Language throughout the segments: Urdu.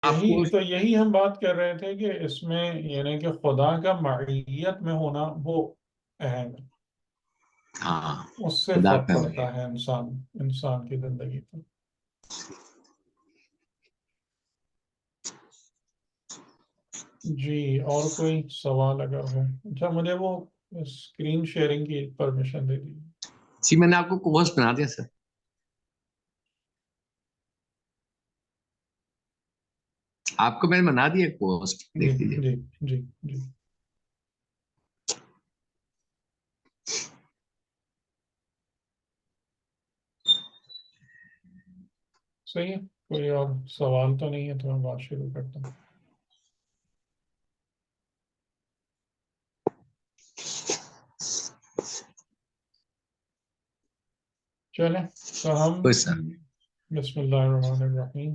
آپ کو یہی ہم بات کر رہے تھے کہ اس میں یعنی کہ خدا کا معیت میں ہونا وہ اہم ہے، ہاں اس سے خدا فرق کا پڑتا ہے انسان کی زندگی پر۔ جی، اور کوئی سوال اگر ہو؟ اچھا، مجھے وہ اسکرین شیئرنگ کی پرمیشن دے دیجیے۔ جی میں نے آپ کو ہوسٹ بنا دیا سر، آپ کو میں نے بنا دیا ہوسٹ، جی دیکھ لیجیے۔ جی جی جی، صحیح ہے، کوئی اور سوال تو نہیں ہے تو میں بات شروع کرتا ہوں۔ چلیں تو ہم کوئی سر، بسم اللہ الرحمن الرحیم۔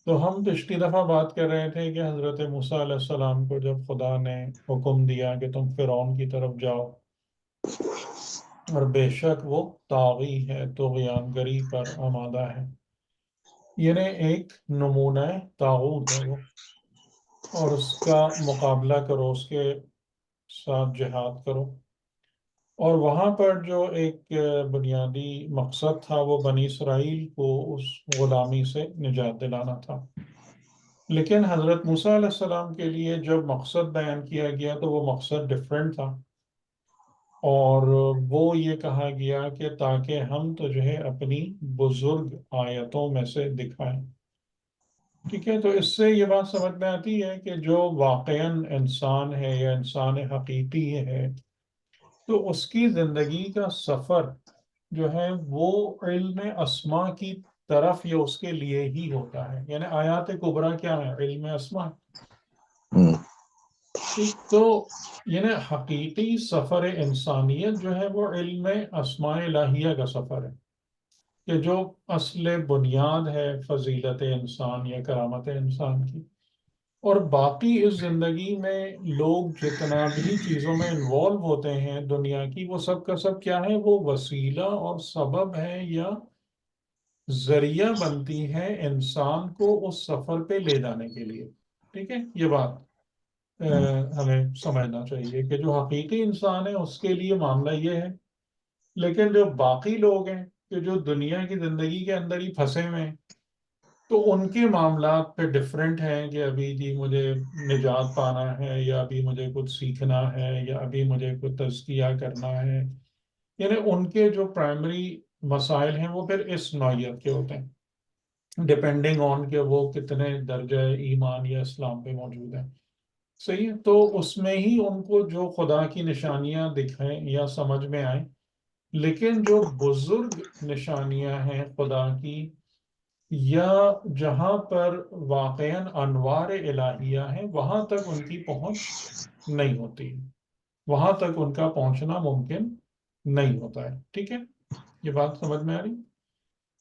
تو ہم پچھلی دفعہ بات کر رہے تھے کہ حضرت موسیٰ علیہ السلام کو جب خدا نے حکم دیا کہ تم فرعون کی طرف جاؤ، اور بے شک وہ طاغی ہے، طغیان گری پر آمادہ ہے، یعنی ایک نمونہ طاغوت ہے وہ، اور اس کا مقابلہ کرو، اس کے ساتھ جہاد کرو۔ اور وہاں پر جو ایک بنیادی مقصد تھا وہ بنی اسرائیل کو اس غلامی سے نجات دلانا تھا۔ لیکن حضرت موسیٰ علیہ السلام کے لیے جب مقصد بیان کیا گیا تو وہ مقصد ڈفرینٹ تھا، اور وہ یہ کہا گیا کہ تاکہ ہم تجھے اپنی بزرگ آیتوں میں سے دکھائیں۔ ٹھیک ہے، تو اس سے یہ بات سمجھ میں آتی ہے کہ جو واقعاً انسان ہے یا انسان حقیقی ہے، تو اس کی زندگی کا سفر جو ہے وہ علم اسما کی طرف یا اس کے لیے ہی ہوتا ہے، یعنی آیات کبریٰ کیا ہے؟ علم اسما۔ ٹھیک، تو یعنی حقیقی سفر انسانیت جو ہے وہ علم اسماء الہیہ کا سفر ہے، کہ جو اصل بنیاد ہے فضیلت انسان یا کرامت انسان کی۔ اور باقی اس زندگی میں لوگ جتنا بھی چیزوں میں انوالو ہوتے ہیں دنیا کی، وہ سب کا سب کیا ہے؟ وہ وسیلہ اور سبب ہے یا ذریعہ بنتی ہے انسان کو اس سفر پہ لے جانے کے لیے۔ ٹھیک ہے، یہ بات ہمیں سمجھنا چاہیے کہ جو حقیقی انسان ہے اس کے لیے معاملہ یہ ہے، لیکن جو باقی لوگ ہیں کہ جو دنیا کی زندگی کے اندر ہی پھنسے ہوئے ہیں، تو ان کے معاملات پہ ڈفرینٹ ہیں کہ ابھی جی مجھے نجات پانا ہے، یا ابھی مجھے کچھ سیکھنا ہے، یا ابھی مجھے کچھ تزکیہ کرنا ہے۔ یعنی ان کے جو پرائمری مسائل ہیں وہ پھر اس نوعیت کے ہوتے ہیں، ڈپینڈنگ آن کہ وہ کتنے درجہ ایمان یا اسلام پہ موجود ہیں۔ صحیح ہے، تو اس میں ہی ان کو جو خدا کی نشانیاں دکھائیں یا سمجھ میں آئیں، لیکن جو بزرگ نشانیاں ہیں خدا کی، یا جہاں پر واقعاً انوار الہیہ ہیں، وہاں تک ان کی پہنچ نہیں ہوتی، وہاں تک ان کا پہنچنا ممکن نہیں ہوتا ہے۔ ٹھیک ہے، یہ بات سمجھ میں آ رہی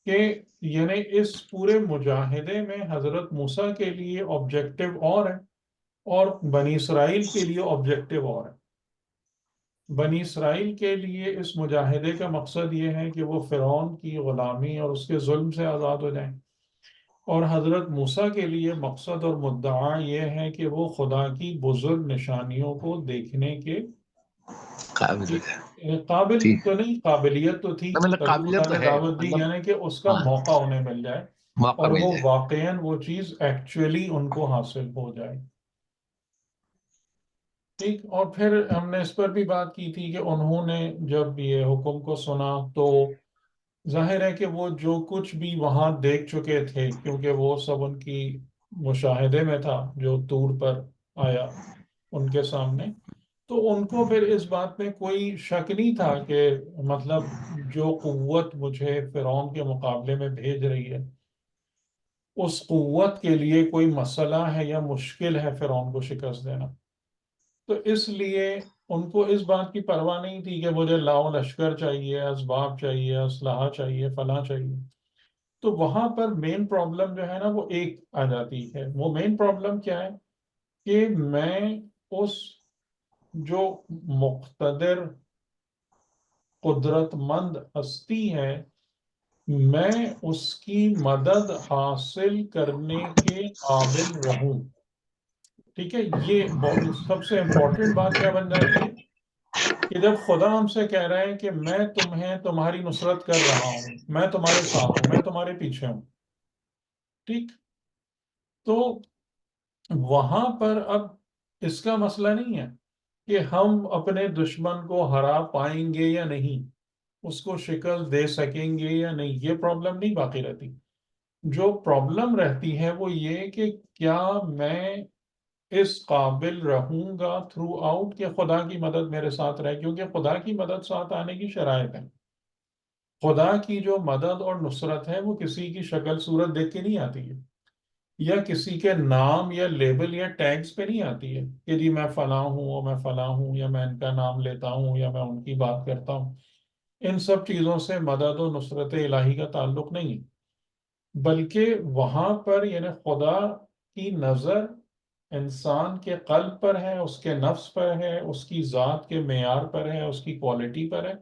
کہ یعنی اس پورے مجاہدے میں حضرت موسیٰ کے لیے آبجیکٹو اور ہے، اور بنی اسرائیل کے لیے آبجیکٹو اور ہے۔ بنی اسرائیل کے لیے اس مجاہدے کا مقصد یہ ہے کہ وہ فرعون کی غلامی اور اس کے ظلم سے آزاد ہو جائیں، اور حضرت موسیٰ کے لیے مقصد اور مدعا یہ ہے کہ وہ خدا کی بزرگ نشانیوں کو دیکھنے کے قابل ہو جائے۔ قابل ٹھیک تو نہیں، قابلیت تو تھی، ہے، مطلب تبھی خدا قابلیت نے تو ہے، دعوت دی، مطلب یعنی کہ اس کا ہاں موقع انہیں مل جائے، موقع اور مل وہ جائے۔ واقعاً وہ چیز ایکچولی ان کو حاصل ہو جائے۔ ٹھیک، اور پھر ہم نے اس پر بھی بات کی تھی کہ انہوں نے جب یہ حکم کو سنا تو ظاہر ہے کہ وہ جو کچھ بھی وہاں دیکھ چکے تھے، کیونکہ وہ سب ان کی مشاہدے میں تھا جو طور پر آیا ان کے سامنے، تو ان کو پھر اس بات میں کوئی شک نہیں تھا کہ مطلب جو قوت مجھے فرعون کے مقابلے میں بھیج رہی ہے، اس قوت کے لیے کوئی مسئلہ ہے یا مشکل ہے فرعون کو شکست دینا۔ تو اس لیے ان کو اس بات کی پرواہ نہیں تھی کہ مجھے لاؤ لشکر چاہیے، اسباب چاہیے، اسلحہ چاہیے، فلاں چاہیے۔ تو وہاں پر مین پرابلم جو ہے نا وہ ایک آ جاتی ہے۔ وہ مین پرابلم کیا ہے کہ میں اس جو مقتدر قدرت مند ہستی ہے میں اس کی مدد حاصل کرنے کے قابل رہوں. ٹھیک ہے، یہ سب سے امپورٹنٹ بات کیا بن جاتی ہے کہ جب خدا ہم سے کہہ رہا ہے کہ میں تمہیں تمہاری نصرت کر رہا ہوں، میں تمہارے ساتھ ہوں، میں تمہارے پیچھے ہوں. ٹھیک، تو وہاں پر اب اس کا مسئلہ نہیں ہے کہ ہم اپنے دشمن کو ہرا پائیں گے یا نہیں، اس کو شکست دے سکیں گے یا نہیں، یہ پرابلم نہیں باقی رہتی. جو پرابلم رہتی ہے وہ یہ کہ کیا میں اس قابل رہوں گا تھرو آؤٹ کہ خدا کی مدد میرے ساتھ رہے، کیونکہ خدا کی مدد ساتھ آنے کی شرائط ہے. خدا کی جو مدد اور نصرت ہے وہ کسی کی شکل صورت دیکھ کے نہیں آتی ہے، یا کسی کے نام یا لیبل یا ٹیگز پہ نہیں آتی ہے کہ جی میں فلاں ہوں اور میں فلاں ہوں، یا میں ان کا نام لیتا ہوں یا میں ان کی بات کرتا ہوں. ان سب چیزوں سے مدد و نصرت الہی کا تعلق نہیں ہے، بلکہ وہاں پر یعنی خدا کی نظر انسان کے قلب پر ہے، اس کے نفس پر ہے، اس کی ذات کے معیار پر ہے، اس کی کوالٹی پر ہے،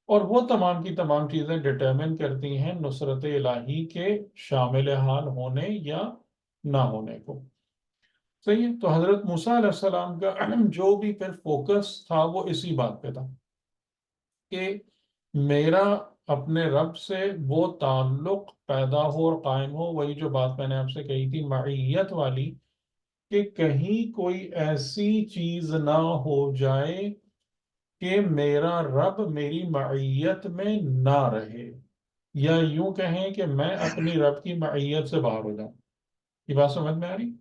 اور وہ تمام کی تمام چیزیں ڈٹرمن کرتی ہیں نصرت الہی کے شامل حال ہونے یا نہ ہونے کو. صحیح ہے، تو حضرت موسیٰ علیہ السلام کا جو بھی پھر فوکس تھا وہ اسی بات پہ تھا کہ میرا اپنے رب سے وہ تعلق پیدا ہو اور قائم ہو. وہی جو بات میں نے آپ سے کہی تھی معیت والی، کہ کہیں کوئی ایسی چیز نہ ہو جائے کہ میرا رب میری معیت میں نہ رہے، یا یوں کہیں کہ میں اپنی رب کی معیت سے باہر ہو جاؤں. یہ بات سمجھ میں آ رہی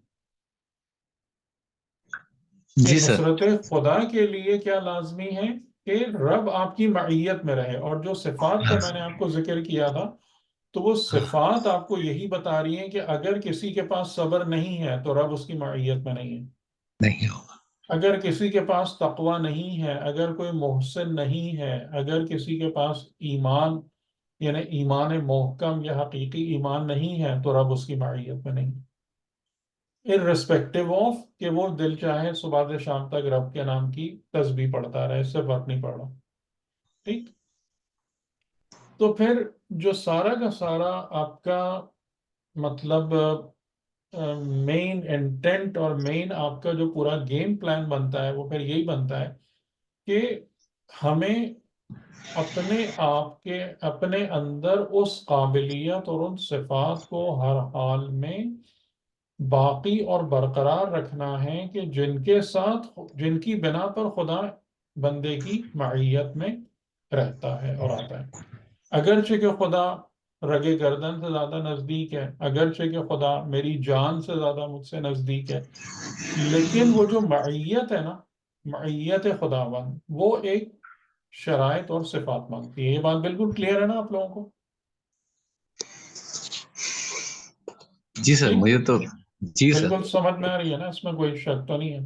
کہ جی سر. نصرت خدا کے لیے کیا لازمی ہے کہ رب آپ کی معیت میں رہے. اور جو صفات کا میں نے آپ کو ذکر کیا تھا، تو وہ صفات آپ کو یہی بتا رہی ہیں کہ اگر کسی کے پاس صبر نہیں ہے تو رب اس کی معیت میں نہیں ہے. نہیں ہوگا. اگر کسی کے پاس تقوی نہیں ہے، اگر کوئی محسن نہیں ہے، اگر کسی کے پاس ایمان یعنی ایمان محکم یا حقیقی ایمان نہیں ہے تو رب اس کی معیت میں نہیں. irrespective آف کہ وہ دل چاہے صبح سے شام تک رب کے نام کی تسبیح پڑھتا رہے، اس سے فرق نہیں پڑ رہا. ٹھیک، تو پھر جو سارا کا سارا آپ کا مطلب مین انٹینٹ اور مین آپ کا جو پورا گیم پلان بنتا ہے وہ پھر یہی بنتا ہے کہ ہمیں اپنے آپ کے اپنے اندر اس قابلیت اور ان صفات کو ہر حال میں باقی اور برقرار رکھنا ہے کہ جن کے ساتھ جن کی بنا پر خدا بندے کی معیت میں رہتا ہے اور آتا ہے. اگرچہ کہ خدا رگے گردن سے زیادہ نزدیک ہے، اگرچہ کہ خدا میری جان سے زیادہ مجھ سے نزدیک ہے، لیکن وہ جو معیت ہے نا، معیت خداوند، وہ ایک شرائط اور صفات مانگتی ہے. یہ بات بالکل کلیئر ہے نا آپ لوگوں کو؟ جی سر ٹھیک، مجھے تو. جی سر. بالکل سمجھ میں آ رہی ہے نا، اس میں کوئی شک تو نہیں ہے.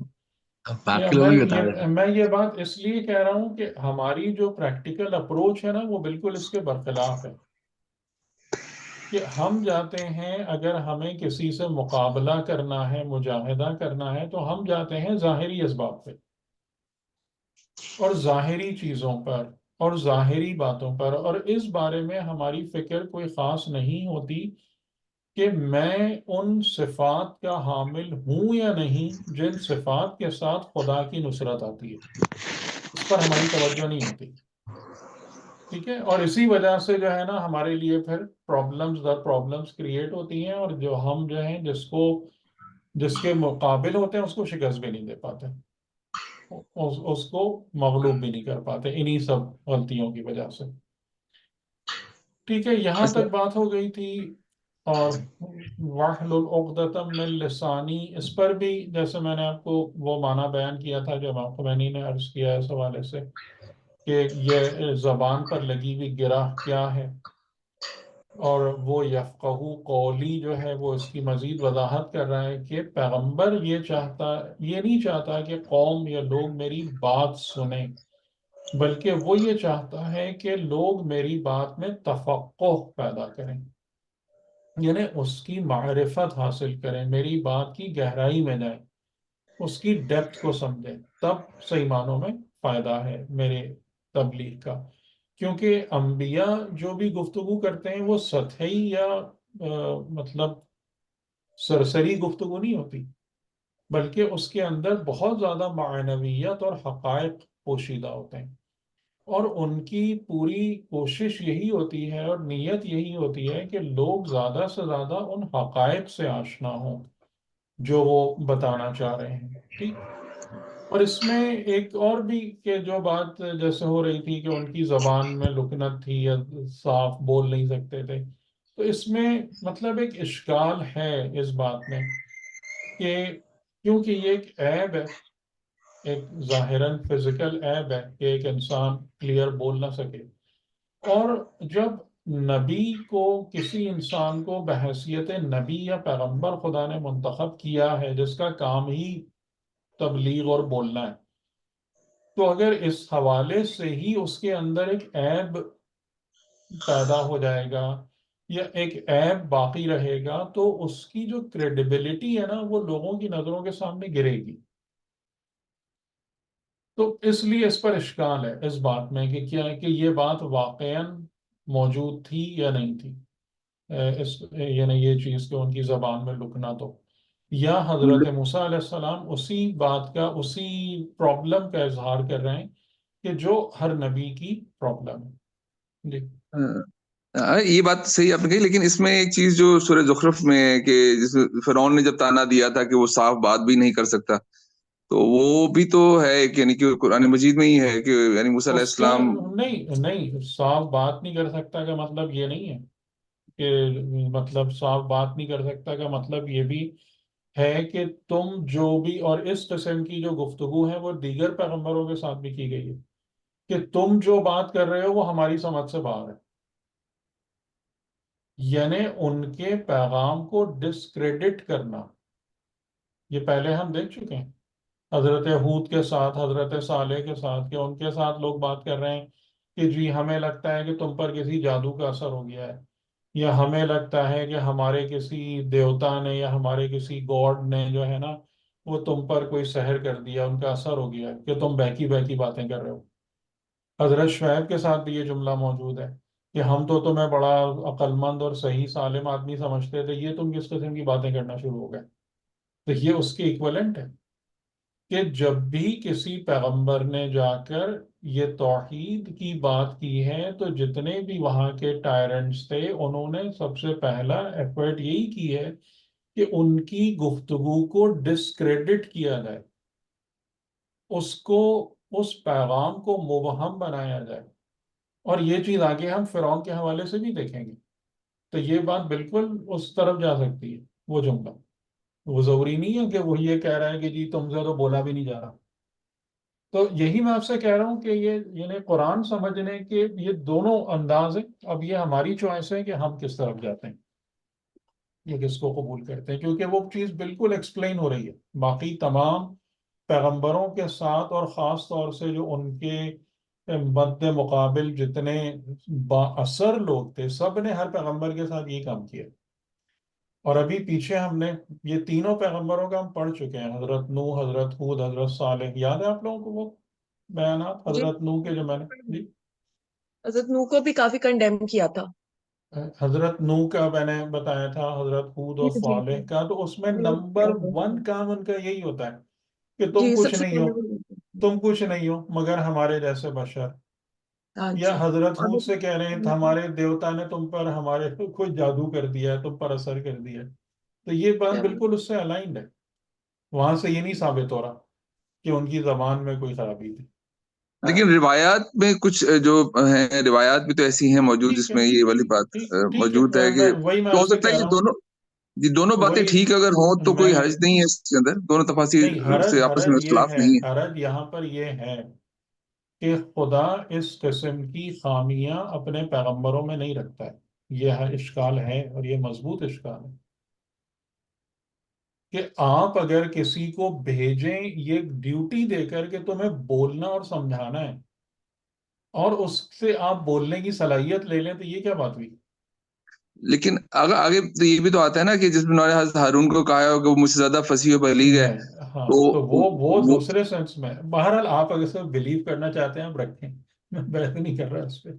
باقی لوگ بھی بتا رہے تھے. میں یہ بات اس لیے کہہ رہا ہوں کہ ہماری جو پریکٹیکل اپروچ ہے نا وہ بالکل اس کے برخلاف ہے. کہ ہم جاتے ہیں، اگر ہمیں کسی سے مقابلہ کرنا ہے، مجاہدہ کرنا ہے، تو ہم جاتے ہیں ظاہری اسباب پہ اور ظاہری چیزوں پر اور ظاہری باتوں پر، اور اس بارے میں ہماری فکر کوئی خاص نہیں ہوتی کہ میں ان صفات کا حامل ہوں یا نہیں جن صفات کے ساتھ خدا کی نصرت آتی ہے. اس پر ہماری توجہ نہیں ہوتی. ٹھیک ہے، اور اسی وجہ سے جو ہے نا ہمارے لیے پھر پرابلمز کریٹ ہوتی ہیں، اور جو ہم جو ہیں جس کے مقابل ہوتے ہیں اس کو شکست بھی نہیں دے پاتے، اس کو مغلوب بھی نہیں کر پاتے انہی سب غلطیوں کی وجہ سے. ٹھیک ہے، یہاں تک بات ہو گئی تھی. اور وَاحْلُلْ عُقْدَةً مِّن لِّسَانِي، اس پر بھی جیسے میں نے آپ کو وہ معنی بیان کیا تھا جو آپ کو میں نے عرض کیا اس حوالے سے کہ یہ زبان پر لگی ہوئی گرہ کیا ہے، اور وہ یفقہو قولی جو ہے وہ اس کی مزید وضاحت کر رہا ہے کہ پیغمبر یہ نہیں چاہتا کہ قوم یا لوگ میری بات سنیں، بلکہ وہ یہ چاہتا ہے کہ لوگ میری بات میں تفقہ پیدا کریں، یعنی اس کی معرفت حاصل کریں، میری بات کی گہرائی میں جائیں، اس کی ڈیپتھ کو سمجھیں، تب صحیح معنوں میں فائدہ ہے میرے تبلیغ کا. کیونکہ انبیاء جو بھی گفتگو کرتے ہیں وہ سطحی یا مطلب سرسری گفتگو نہیں ہوتی، بلکہ اس کے اندر بہت زیادہ معنویت اور حقائق پوشیدہ ہوتے ہیں، اور ان کی پوری کوشش یہی ہوتی ہے اور نیت یہی ہوتی ہے کہ لوگ زیادہ سے زیادہ ان حقائق سے آشنا ہوں جو وہ بتانا چاہ رہے ہیں، ٹھیک۔ اور اس میں ایک اور بھی کہ جو بات جیسے ہو رہی تھی کہ ان کی زبان میں لکنت تھی یا صاف بول نہیں سکتے تھے، تو اس میں مطلب ایک اشکال ہے اس بات میں کہ کیونکہ یہ ایک عیب ہے، ایک ظاہراً فزیکل عیب ہے کہ ایک انسان کلیئر بول نہ سکے، اور جب نبی کو کسی انسان کو بحیثیت نبی یا پیغمبر خدا نے منتخب کیا ہے جس کا کام ہی تبلیغ اور بولنا ہے، تو اگر اس حوالے سے ہی اس کے اندر ایک عیب پیدا ہو جائے گا یا ایک عیب باقی رہے گا تو اس کی جو کریڈیبلٹی ہے نا وہ لوگوں کی نظروں کے سامنے گرے گی۔ تو اس لیے اس پر اشکال ہے اس بات میں کہ کیا کہ یہ بات واقعاً موجود تھی یا نہیں تھی، یعنی یہ چیز کہ ان کی زبان میں لکنا، تو یا حضرت موسیٰ علیہ السلام اسی بات کا اسی پرابلم کا اظہار کر رہے ہیں کہ جو ہر نبی کی پرابلم ہے۔ جی یہ بات صحیح آپ نے کہی، لیکن اس میں ایک چیز جو سورہ زخرف میں ہے کہ جس میں فرعون نے جب تانا دیا تھا کہ وہ صاف بات بھی نہیں کر سکتا، تو وہ بھی تو ہے کہ یعنی کہ قرآن مجید میں ہی ہے کہ یعنی موسیٰ علیہ اس کا السلام نہیں صاف بات نہیں کر سکتا کا مطلب یہ نہیں ہے کہ مطلب صاف بات نہیں کر سکتا کا مطلب یہ بھی ہے کہ تم جو بھی، اور اس قسم کی جو گفتگو ہے وہ دیگر پیغمبروں کے ساتھ بھی کی گئی ہے کہ تم جو بات کر رہے ہو وہ ہماری سمجھ سے باہر ہے، یعنی ان کے پیغام کو ڈسکریڈٹ کرنا۔ یہ پہلے ہم دیکھ چکے ہیں حضرت ہود کے ساتھ، حضرت صالح کے ساتھ، کہ ان کے ساتھ لوگ بات کر رہے ہیں کہ جی ہمیں لگتا ہے کہ تم پر کسی جادو کا اثر ہو گیا ہے، یا ہمیں لگتا ہے کہ ہمارے کسی دیوتا نے یا ہمارے کسی گاڈ نے جو ہے نا وہ تم پر کوئی سحر کر دیا، ان کا اثر ہو گیا ہے کہ تم بہکی بہکی باتیں کر رہے ہو۔ حضرت شعیب کے ساتھ بھی یہ جملہ موجود ہے کہ ہم تو تمہیں بڑا عقل مند اور صحیح سالم آدمی سمجھتے تھے، یہ تم کس قسم کی باتیں کرنا شروع ہو گئے۔ تو یہ اس کے ایکویلنٹ ہے کہ جب بھی کسی پیغمبر نے جا کر یہ توحید کی بات کی ہے تو جتنے بھی وہاں کے ٹائرنٹس تھے انہوں نے سب سے پہلا ایفرٹ یہی کی ہے کہ ان کی گفتگو کو ڈسکریڈٹ کیا جائے، اس کو، اس پیغام کو مبہم بنایا جائے، اور یہ چیز آگے ہم فرعون کے حوالے سے بھی دیکھیں گے۔ تو یہ بات بالکل اس طرف جا سکتی ہے، وہ جملہ، وہ ضروری نہیں ہے کہ وہ یہ کہہ رہا ہے کہ جی تم سے تو بولا بھی نہیں جا رہا۔ تو یہی میں آپ سے کہہ رہا ہوں کہ یہ یعنی قرآن سمجھنے کے یہ دونوں انداز ہیں، اب یہ ہماری چوائس ہے کہ ہم کس طرف جاتے ہیں، یہ کس کو قبول کرتے ہیں، کیونکہ وہ چیز بالکل ایکسپلین ہو رہی ہے باقی تمام پیغمبروں کے ساتھ، اور خاص طور سے جو ان کے مد مقابل جتنے با اثر لوگ تھے سب نے ہر پیغمبر کے ساتھ یہ کام کیا۔ اور ابھی پیچھے ہم نے یہ تینوں پیغمبروں کا ہم پڑھ چکے ہیں، حضرت نوح، حضرت ہود، حضرت صالح، یاد ہے آپ لوگوں کو وہ بیانات جی حضرت نوح کے جو میں نے جی حضرت نوح کو بھی کافی کنڈیم کیا تھا۔ حضرت نوح کا میں نے بتایا تھا، حضرت ہود جی اور جی صالح کا، تو اس میں جی نمبر 1 کام ان کا یہی ہوتا ہے کہ تم جی، کچھ سب سے نہیں ہو، پہلے وہ- تم کچھ نہیں ہو مگر ہمارے جیسے بشر۔ ہاں یا جی، حضرت اور ہود سے کہہ رہے ہیں ہمارے دیوتا نے تم پر ہمارے کوئی جادو کر دیا ہے، تم پر اثر کر دیا ہے۔ تو یہ بات کیا بالکل اس سے الائنڈ ہے، وہاں سے یہ نہیں ثابت ہو رہا کہ ان کی زبان میں کوئی خرابی تھی۔ لیکن روایات میں کچھ جو ہیں، روایات بھی تو ایسی ہیں موجود ٹھیک جس ہے، میں یہ والی بات ٹھیک ٹھیک موجود ہے میں کہ وہی میں تو آپ ہو سے سکتا کہہ ہے رہا یہ ہوں، دونوں، یہ دونوں باتیں وہی ٹھیک اگر ہوں تو کوئی میں حرج نہیں ہے اس کے اندر، دونوں نہیں، تفاسیر حرج سے آپس میں حرج یہ اختلاف ہے، نہیں ہے۔ حرج یہاں پر یہ ہے کہ خدا اس قسم کی خامیاں اپنے پیغمبروں میں نہیں رکھتا ہے، یہ اشکال ہے اور یہ مضبوط اشکال ہے کہ آپ اگر کسی کو بھیجیں یہ ڈیوٹی دے کر کہ تمہیں بولنا اور سمجھانا ہے، اور اس سے آپ بولنے کی صلاحیت لے لیں، تو یہ کیا بات ہوئی؟ لیکن اگر آگے تو یہ بھی تو آتا ہے نا کہ جس میں انہوں نے حضرت ہارون کو کہا ہے کہ وہ مجھ سے زیادہ فصیح و بلیغ ہے، نہیں، ہاں تو تو وہ دوسرے سینس میں، بہرحال آپ اگر سے بلیو کرنا چاہتے ہیں آپ رکھیں، میں بحث نہیں کر رہا اس پہ،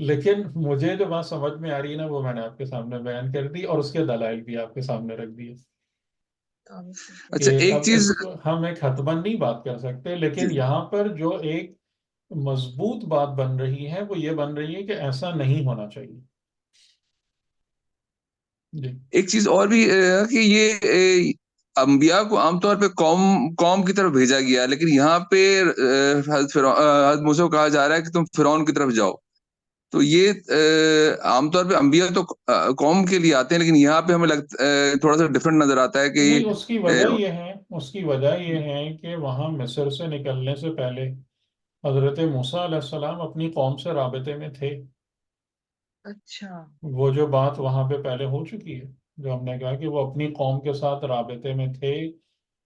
لیکن مجھے جو بات سمجھ میں آ رہی ہے نا وہ میں نے آپ کے سامنے بیان کر دی، اور اس کے دلائل بھی آپ کے سامنے رکھ دیے. اچھا کہ ایک اب چیز، اس کو ہم ایک حتماً نہیں بات کر سکتے، لیکن یہاں پر جو ایک مضبوط بات بن رہی ہے وہ یہ بن رہی ہے کہ ایسا نہیں ہونا چاہیے. جی ایک چیز اور بھی کہ یہ انبیاء کو عام طور پہ قوم کی طرف بھیجا گیا، لیکن یہاں پہ حضرت موسیٰ کو کہا جا رہا ہے کہ تم فرعون کی طرف جاؤ. تو یہ عام طور پہ انبیاء تو قوم کے لیے آتے ہیں، لیکن یہاں پہ ہمیں تھوڑا سا ڈفرینٹ نظر آتا ہے کہ نہیں، اس کی وجہ یہ ہے کہ وہاں مصر سے نکلنے سے پہلے حضرت موسیٰ علیہ السلام اپنی قوم سے رابطے میں تھے. اچھا. وہ جو بات وہاں پہ پہلے ہو چکی ہے، جو ہم نے کہا کہ وہ اپنی قوم کے ساتھ رابطے میں تھے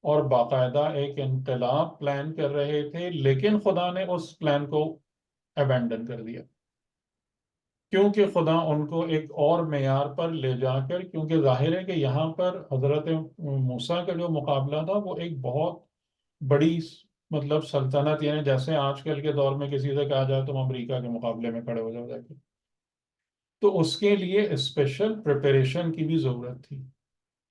اور باقاعدہ ایک انقلاب پلان کر رہے تھے، لیکن خدا نے اس پلان کو ابینڈن کر دیا، کیونکہ خدا ان کو ایک اور معیار پر لے جا کر، کیونکہ ظاہر ہے کہ یہاں پر حضرت موسیٰ کا جو مقابلہ تھا وہ ایک بہت بڑی مطلب سلطنت، یعنی جیسے آج کل کے دور میں کسی سے کہا جائے تم امریکہ کے مقابلے میں کھڑے ہو جاؤ جا کے، تو اس کے لیے اسپیشل پریپریشن کی بھی ضرورت تھی.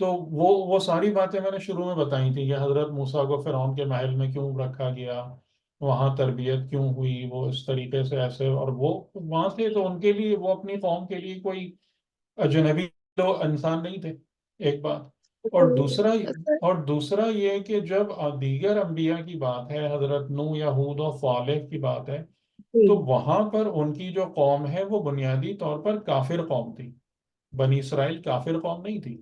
تو وہ ساری باتیں میں نے شروع میں بتائی تھیں کہ حضرت موسیٰ کو فرعون کے محل میں کیوں رکھا گیا، وہاں تربیت کیوں ہوئی، وہ اس طریقے سے ایسے، اور وہ وہاں تھے تو ان کے لیے، وہ اپنی قوم کے لیے کوئی اجنبی انسان نہیں تھے، ایک بات. اور دوسرا یہ کہ جب دیگر انبیاء کی بات ہے، حضرت نوح یا ہود اور صالح کی بات ہے، تو وہاں پر ان کی جو قوم ہے وہ بنیادی طور پر کافر قوم تھی. بنی اسرائیل کافر قوم نہیں تھی.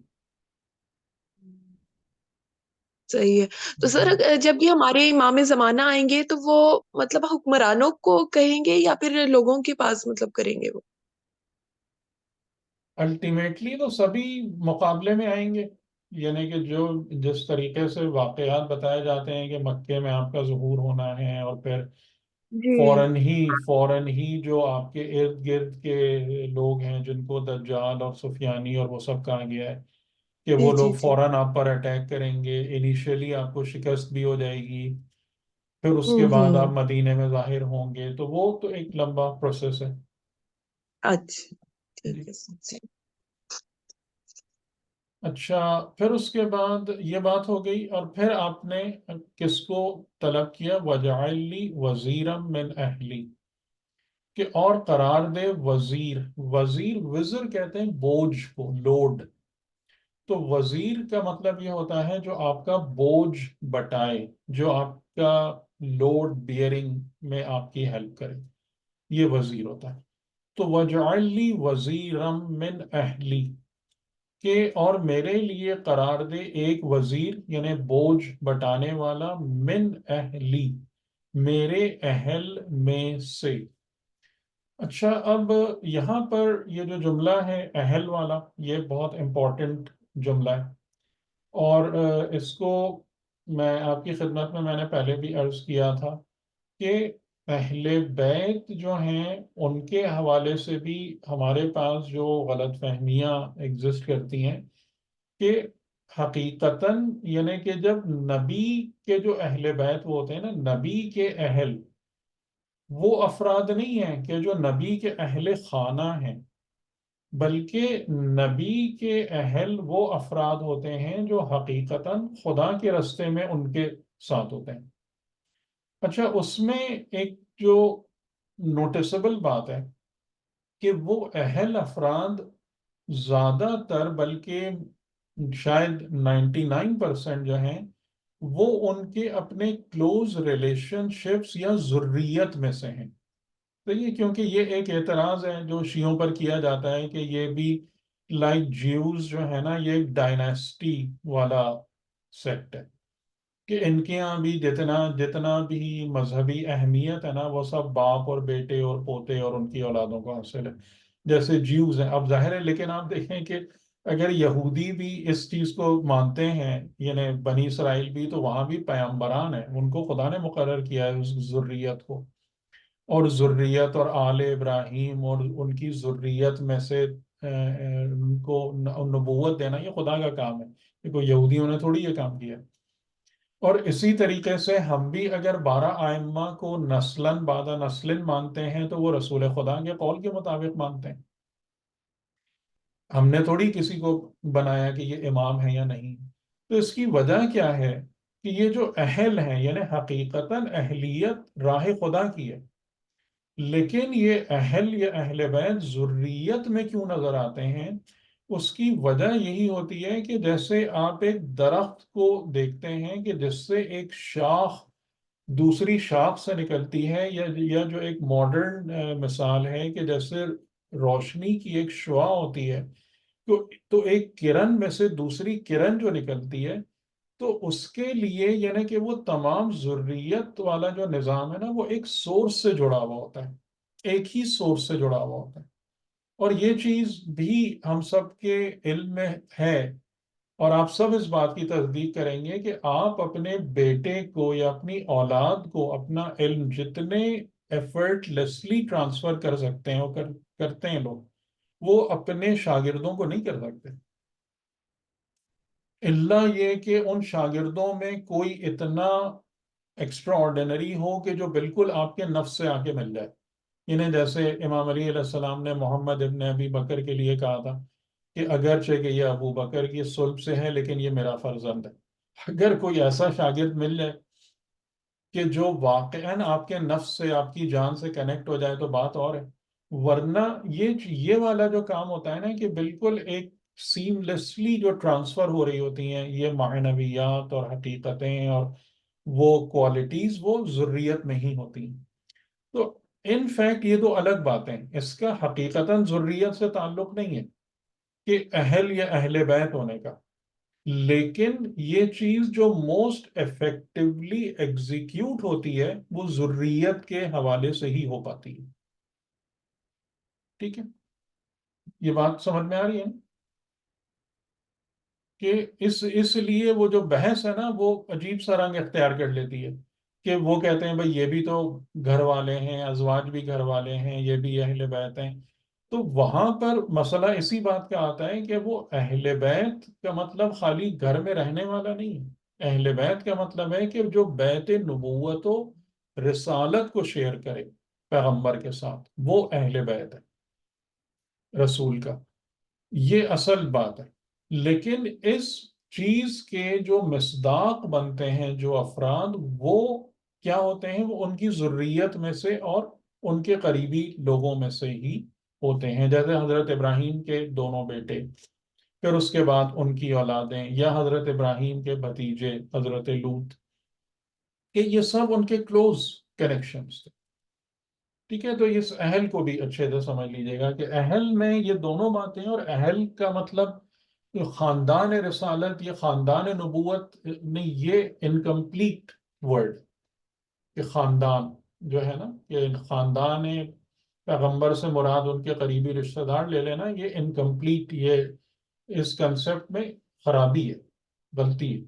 صحیح ہے. تو سر جب یہ ہمارے امام زمانہ آئیں گے تو وہ مطلب حکمرانوں کو کہیں گے یا پھر لوگوں کے پاس مطلب کریں گے وہ؟ الٹیمیٹلی تو سبھی مقابلے میں آئیں گے، یعنی کہ جو جس طریقے سے واقعات بتائے جاتے ہیں کہ مکے میں آپ کا ظہور ہونا ہے، اور پھر فوراً ہی جو آپ کے ارد گرد کے لوگ ہیں جن کو دجال اور سفیانی اور وہ سب کہا گیا ہے کہ وہ لوگ فوراً آپ پر اٹیک کریں گے. انیشیلی آپ کو شکست بھی ہو جائے گی، پھر اس کے بعد آپ مدینے میں ظاہر ہوں گے، تو وہ تو ایک لمبا پروسیس ہے. اچھا ٹھیک ہے. اچھا، پھر اس کے بعد یہ بات ہو گئی، اور پھر آپ نے کس کو طلب کیا؟ وَجَعَلْ لِي وَزِيرًا مِّنْ أَهْلِي، کہ اور قرار دے وزیر. وزر کہتے ہیں بوجھ کو، لوڈ. تو وزیر کا مطلب یہ ہوتا ہے جو آپ کا بوجھ بٹائے، جو آپ کا لوڈ بیئرنگ میں آپ کی ہیلپ کرے، یہ وزیر ہوتا ہے. تو وَجَعَلْ لِي وَزِيرًا مِّنْ أَهْلِي، کہ اور میرے لیے قرار دے ایک وزیر، یعنی بوجھ بٹانے والا، من اہلی، میرے اہل میں سے. اچھا، اب یہاں پر یہ جو جملہ ہے اہل والا، یہ بہت امپورٹنٹ جملہ ہے، اور اس کو میں آپ کی خدمت میں نے پہلے بھی عرض کیا تھا کہ اہل بیت جو ہیں ان کے حوالے سے بھی ہمارے پاس جو غلط فہمیاں ایگزسٹ کرتی ہیں کہ حقیقتاً، یعنی کہ جب نبی کے جو اہل بیت وہ ہوتے ہیں نا، نبی کے اہل وہ افراد نہیں ہیں کہ جو نبی کے اہل خانہ ہیں، بلکہ نبی کے اہل وہ افراد ہوتے ہیں جو حقیقتاً خدا کے راستے میں ان کے ساتھ ہوتے ہیں. اچھا، اس میں ایک جو نوٹسبل بات ہے کہ وہ اہل افراد زیادہ تر، بلکہ شاید 99% جو ہیں، وہ ان کے اپنے کلوز ریلیشن شپس یا ذریت میں سے ہیں. تو یہ کیونکہ یہ ایک اعتراض ہے جو شیعوں پر کیا جاتا ہے کہ یہ بھی لائک جیوز جو ہے نا، یہ ایک ڈائناسٹی والا سیکٹ ہے، کہ ان کے یہاں بھی جتنا بھی مذہبی اہمیت ہے نا، وہ سب باپ اور بیٹے اور پوتے اور ان کی اولادوں کو حاصل ہے، جیسے جیوز ہیں. اب ظاہر ہے، لیکن آپ دیکھیں کہ اگر یہودی بھی اس چیز کو مانتے ہیں، یعنی بنی اسرائیل بھی، تو وہاں بھی پیغمبران ہیں، ان کو خدا نے مقرر کیا ہے اس ذریت کو، اور ذریت اور آل ابراہیم اور ان کی ذریت میں سے ان کو نبوت دینا، یہ خدا کا کام ہے، یہ کوئی یہودیوں نے تھوڑی یہ کام کیا. اور اسی طریقے سے ہم بھی اگر 12 ائمہ کو نسلاً بعد نسل مانتے ہیں تو وہ رسول خدا کے قول کے مطابق مانتے ہیں. ہم نے تھوڑی کسی کو بنایا کہ یہ امام ہے یا نہیں. تو اس کی وجہ کیا ہے کہ یہ جو اہل ہیں یعنی حقیقتاً اہلیت راہ خدا کی ہے، لیکن یہ اہل یا اہل بیت ذریت میں کیوں نظر آتے ہیں؟ اس کی وجہ یہی ہوتی ہے کہ جیسے آپ ایک درخت کو دیکھتے ہیں کہ جس سے ایک شاخ دوسری شاخ سے نکلتی ہے، یا جو ایک ماڈرن مثال ہے کہ جیسے روشنی کی ایک شعاع ہوتی ہے، تو ایک کرن میں سے دوسری کرن جو نکلتی ہے، تو اس کے لیے یعنی کہ وہ تمام ذریت والا جو نظام ہے نا، وہ ایک سورس سے جڑا ہوا ہوتا ہے، ایک ہی سورس سے جڑا ہوا ہوتا ہے. اور یہ چیز بھی ہم سب کے علم میں ہے، اور آپ سب اس بات کی تصدیق کریں گے کہ آپ اپنے بیٹے کو یا اپنی اولاد کو اپنا علم جتنے ایفرٹ لیسلی ٹرانسفر کر سکتے ہیں، وہ کرتے ہیں لوگ، وہ اپنے شاگردوں کو نہیں کر سکتے، الا یہ کہ ان شاگردوں میں کوئی اتنا ایکسٹرا آرڈینری ہو کہ جو بالکل آپ کے نفس سے آ کے مل جائے. یعنی جیسے امام علی علیہ السلام نے محمد ابن ابی بکر کے لیے کہا تھا کہ اگرچہ کہ یہ ابو بکر کی صلب سے ہے لیکن یہ میرا فرزند ہے. اگر کوئی ایسا شاگرد مل جائے کہ جو واقعاً آپ کے نفس سے آپ کی جان سے کنیکٹ ہو جائے تو بات اور ہے، ورنہ یہ والا جو کام ہوتا ہے نا کہ بالکل ایک سیملیسلی جو ٹرانسفر ہو رہی ہوتی ہیں یہ معنویات اور حقیقتیں اور وہ کوالٹیز، وہ ذریت میں ہی ہوتی ہیں. تو ان فیکٹ یہ تو الگ باتیں، اس کا حقیقتاً ذریت سے تعلق نہیں ہے کہ اہل یا اہل بیت ہونے کا، لیکن یہ چیز جو موسٹ افیکٹولی ایگزیکیوٹ ہوتی ہے وہ ذریت کے حوالے سے ہی ہو پاتی ہے. ٹھیک ہے، یہ بات سمجھ میں آ رہی ہے نا؟ کہ اس لیے وہ جو بحث ہے نا وہ عجیب سا رنگ اختیار کر لیتی ہے کہ وہ کہتے ہیں بھئی یہ بھی تو گھر والے ہیں، ازواج بھی گھر والے ہیں، یہ بھی اہل بیت ہیں. تو وہاں پر مسئلہ اسی بات کا آتا ہے کہ وہ اہل بیت کا مطلب خالی گھر میں رہنے والا نہیں ہے. اہل بیت کا مطلب ہے کہ جو بیت نبوت و رسالت کو شیئر کرے پیغمبر کے ساتھ، وہ اہل بیت ہے رسول کا. یہ اصل بات ہے. لیکن اس چیز کے جو مصداق بنتے ہیں جو افراد، وہ کیا ہوتے ہیں؟ وہ ان کی ذریت میں سے اور ان کے قریبی لوگوں میں سے ہی ہوتے ہیں. جیسے حضرت ابراہیم کے دونوں بیٹے، پھر اس کے بعد ان کی اولادیں، یا حضرت ابراہیم کے بھتیجے حضرت لوط، کہ یہ سب ان کے کلوز کنیکشنز تھے. ٹھیک ہے، تو اس اہل کو بھی اچھے سے سمجھ لیجیے گا کہ اہل میں یہ دونوں باتیں ہیں. اور اہل کا مطلب خاندان رسالت یا خاندان نبوت نہیں، یہ انکمپلیٹ ورڈ کہ خاندان جو ہے نا، کہ خاندان پیغمبر سے مراد ان کے قریبی رشتہ دار لے لینا، یہ انکمپلیٹ، یہ اس کنسپٹ میں خرابی ہے، غلطی ہے.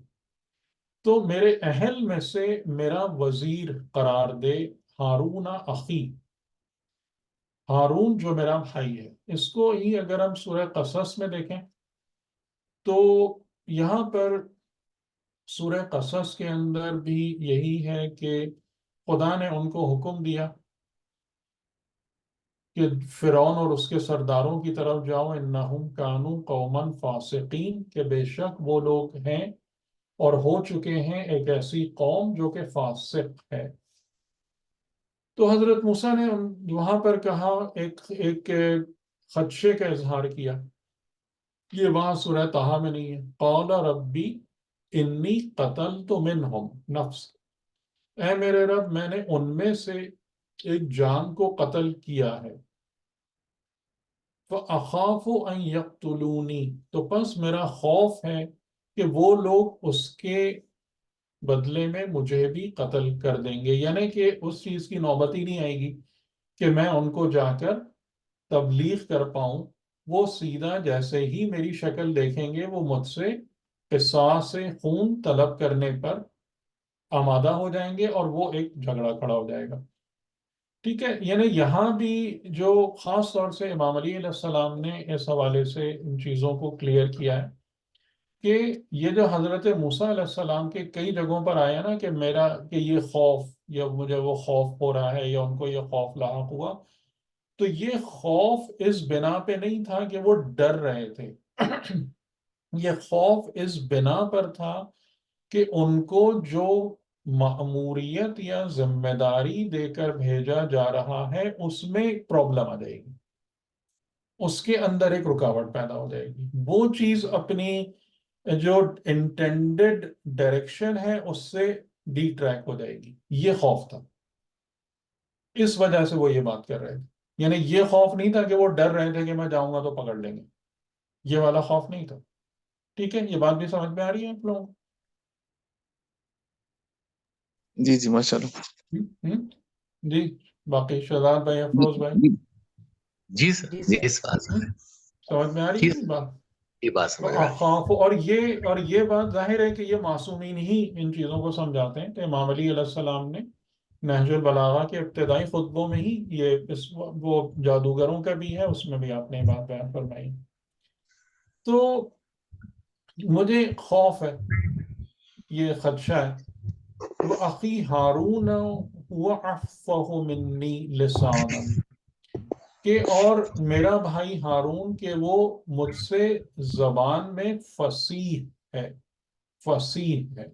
تو میرے اہل میں سے میرا وزیر قرار دے ہارون اخی، ہارون جو میرا بھائی ہے. اس کو ہی اگر ہم سورہ قصص میں دیکھیں تو یہاں پر سورہ قصص کے اندر بھی یہی ہے کہ خدا نے ان کو حکم دیا کہ فرعون اور اس کے سرداروں کی طرف جاؤ، انہم کانوا قوما فاسقین، کہ بے شک وہ لوگ ہیں اور ہو چکے ہیں ایک ایسی قوم جو کہ فاسق ہے. تو حضرت موسیٰ نے وہاں پر کہا، ایک خدشے کا اظہار کیا. یہ وہاں سورہ طٰہٰ میں نہیں ہے. قال ربی انی قتلت منہم نفس، اے میرے رب میں نے ان میں سے ایک جان کو قتل کیا ہے. فَأَخَافُ أَن يَقْتُلُونِي، تو پس میرا خوف ہے کہ وہ لوگ اس کے بدلے میں مجھے بھی قتل کر دیں گے. یعنی کہ اس چیز کی نوبت ہی نہیں آئے گی کہ میں ان کو جا کر تبلیغ کر پاؤں. وہ سیدھا جیسے ہی میری شکل دیکھیں گے وہ مجھ سے قصاص خون طلب کرنے پر آمادہ ہو جائیں گے، اور وہ ایک جھگڑا کھڑا ہو جائے گا. ٹھیک ہے، یعنی یہاں بھی جو خاص طور سے امام علی علیہ السلام نے اس حوالے سے ان چیزوں کو کلیئر کیا ہے کہ یہ جو حضرت موسیٰ علیہ السلام کے کئی جگہوں پر آیا نا کہ میرا کہ یہ خوف یا مجھے وہ خوف ہو رہا ہے یا ان کو یہ خوف لاحق ہوا، تو یہ خوف اس بنا پہ نہیں تھا کہ وہ ڈر رہے تھے یہ خوف اس بنا پر تھا کہ ان کو جو مأموریت یا ذمہ داری دے کر بھیجا جا رہا ہے اس میں ایک پرابلم آ جائے گی، اس کے اندر ایک رکاوٹ پیدا ہو جائے گی، وہ چیز اپنی جو انٹینڈڈ ڈائریکشن ہے اس سے ڈی ٹریک ہو جائے گی۔ یہ خوف تھا، اس وجہ سے وہ یہ بات کر رہے تھے، یعنی یہ خوف نہیں تھا کہ وہ ڈر رہے تھے کہ میں جاؤں گا تو پکڑ لیں گے، یہ والا خوف نہیں تھا۔ ٹھیک ہے، یہ بات بھی سمجھ میں آ رہی ہے آپ لوگوں کو؟ جی جی ماشاء اللہ۔ جی باقی شہزاد بھائی، افروز بھائی، جی سر، جی سر، سمجھ میں آ رہی جی ہے یہ بات؟ یہ بات سمجھ میں آ رہی ہے۔ خوف اور یہ بات ظاہر ہے کہ یہ معصومین ہی ان چیزوں کو سمجھاتے ہیں۔ تو امام علی علیہ السلام نے نہج البلاغہ کے ابتدائی خطبوں میں ہی یہ وہ جادوگروں کا بھی ہے، اس میں بھی آپ نے بات بیان فرمائی۔ تو مجھے خوف ہے، یہ خدشہ ہے۔ وَأَخِي هَارُونَ هُوَ أَفْصَحُ مِنِّي لِسَانًا، کہ اور میرا بھائی ہارون کہ وہ مجھ سے زبان میں فصیح ہے، فصیح ہے،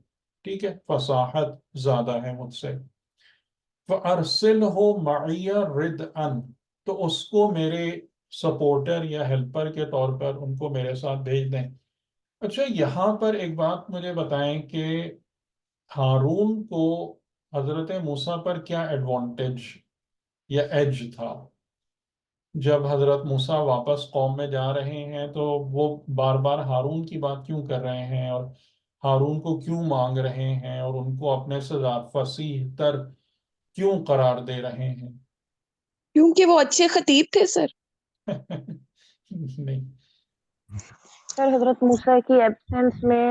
ٹھیک ہے، فصاحت زیادہ ہے مجھ سے۔ فَأَرْسِلْهُ مَعِيَ رِدْءً، تو اس کو میرے سپورٹر یا ہیلپر کے طور پر ان کو میرے ساتھ بھیج دیں۔ اچھا یہاں پر ایک بات مجھے بتائیں کہ ہارون کو حضرت موسیٰ پر کیا ایڈوانٹیج یا ایج تھا؟ جب حضرت موسیٰ واپس قوم میں جا رہے ہیں تو وہ بار بار ہارون کی بات کیوں کر رہے ہیں اور ہارون کو کیوں مانگ رہے ہیں اور ان کو اپنے سے زیادہ فصیح تر کیوں قرار دے رہے ہیں؟ کیونکہ وہ اچھے خطیب تھے سر۔ نہیں، سر حضرت موسیٰ کی ایبسنس میں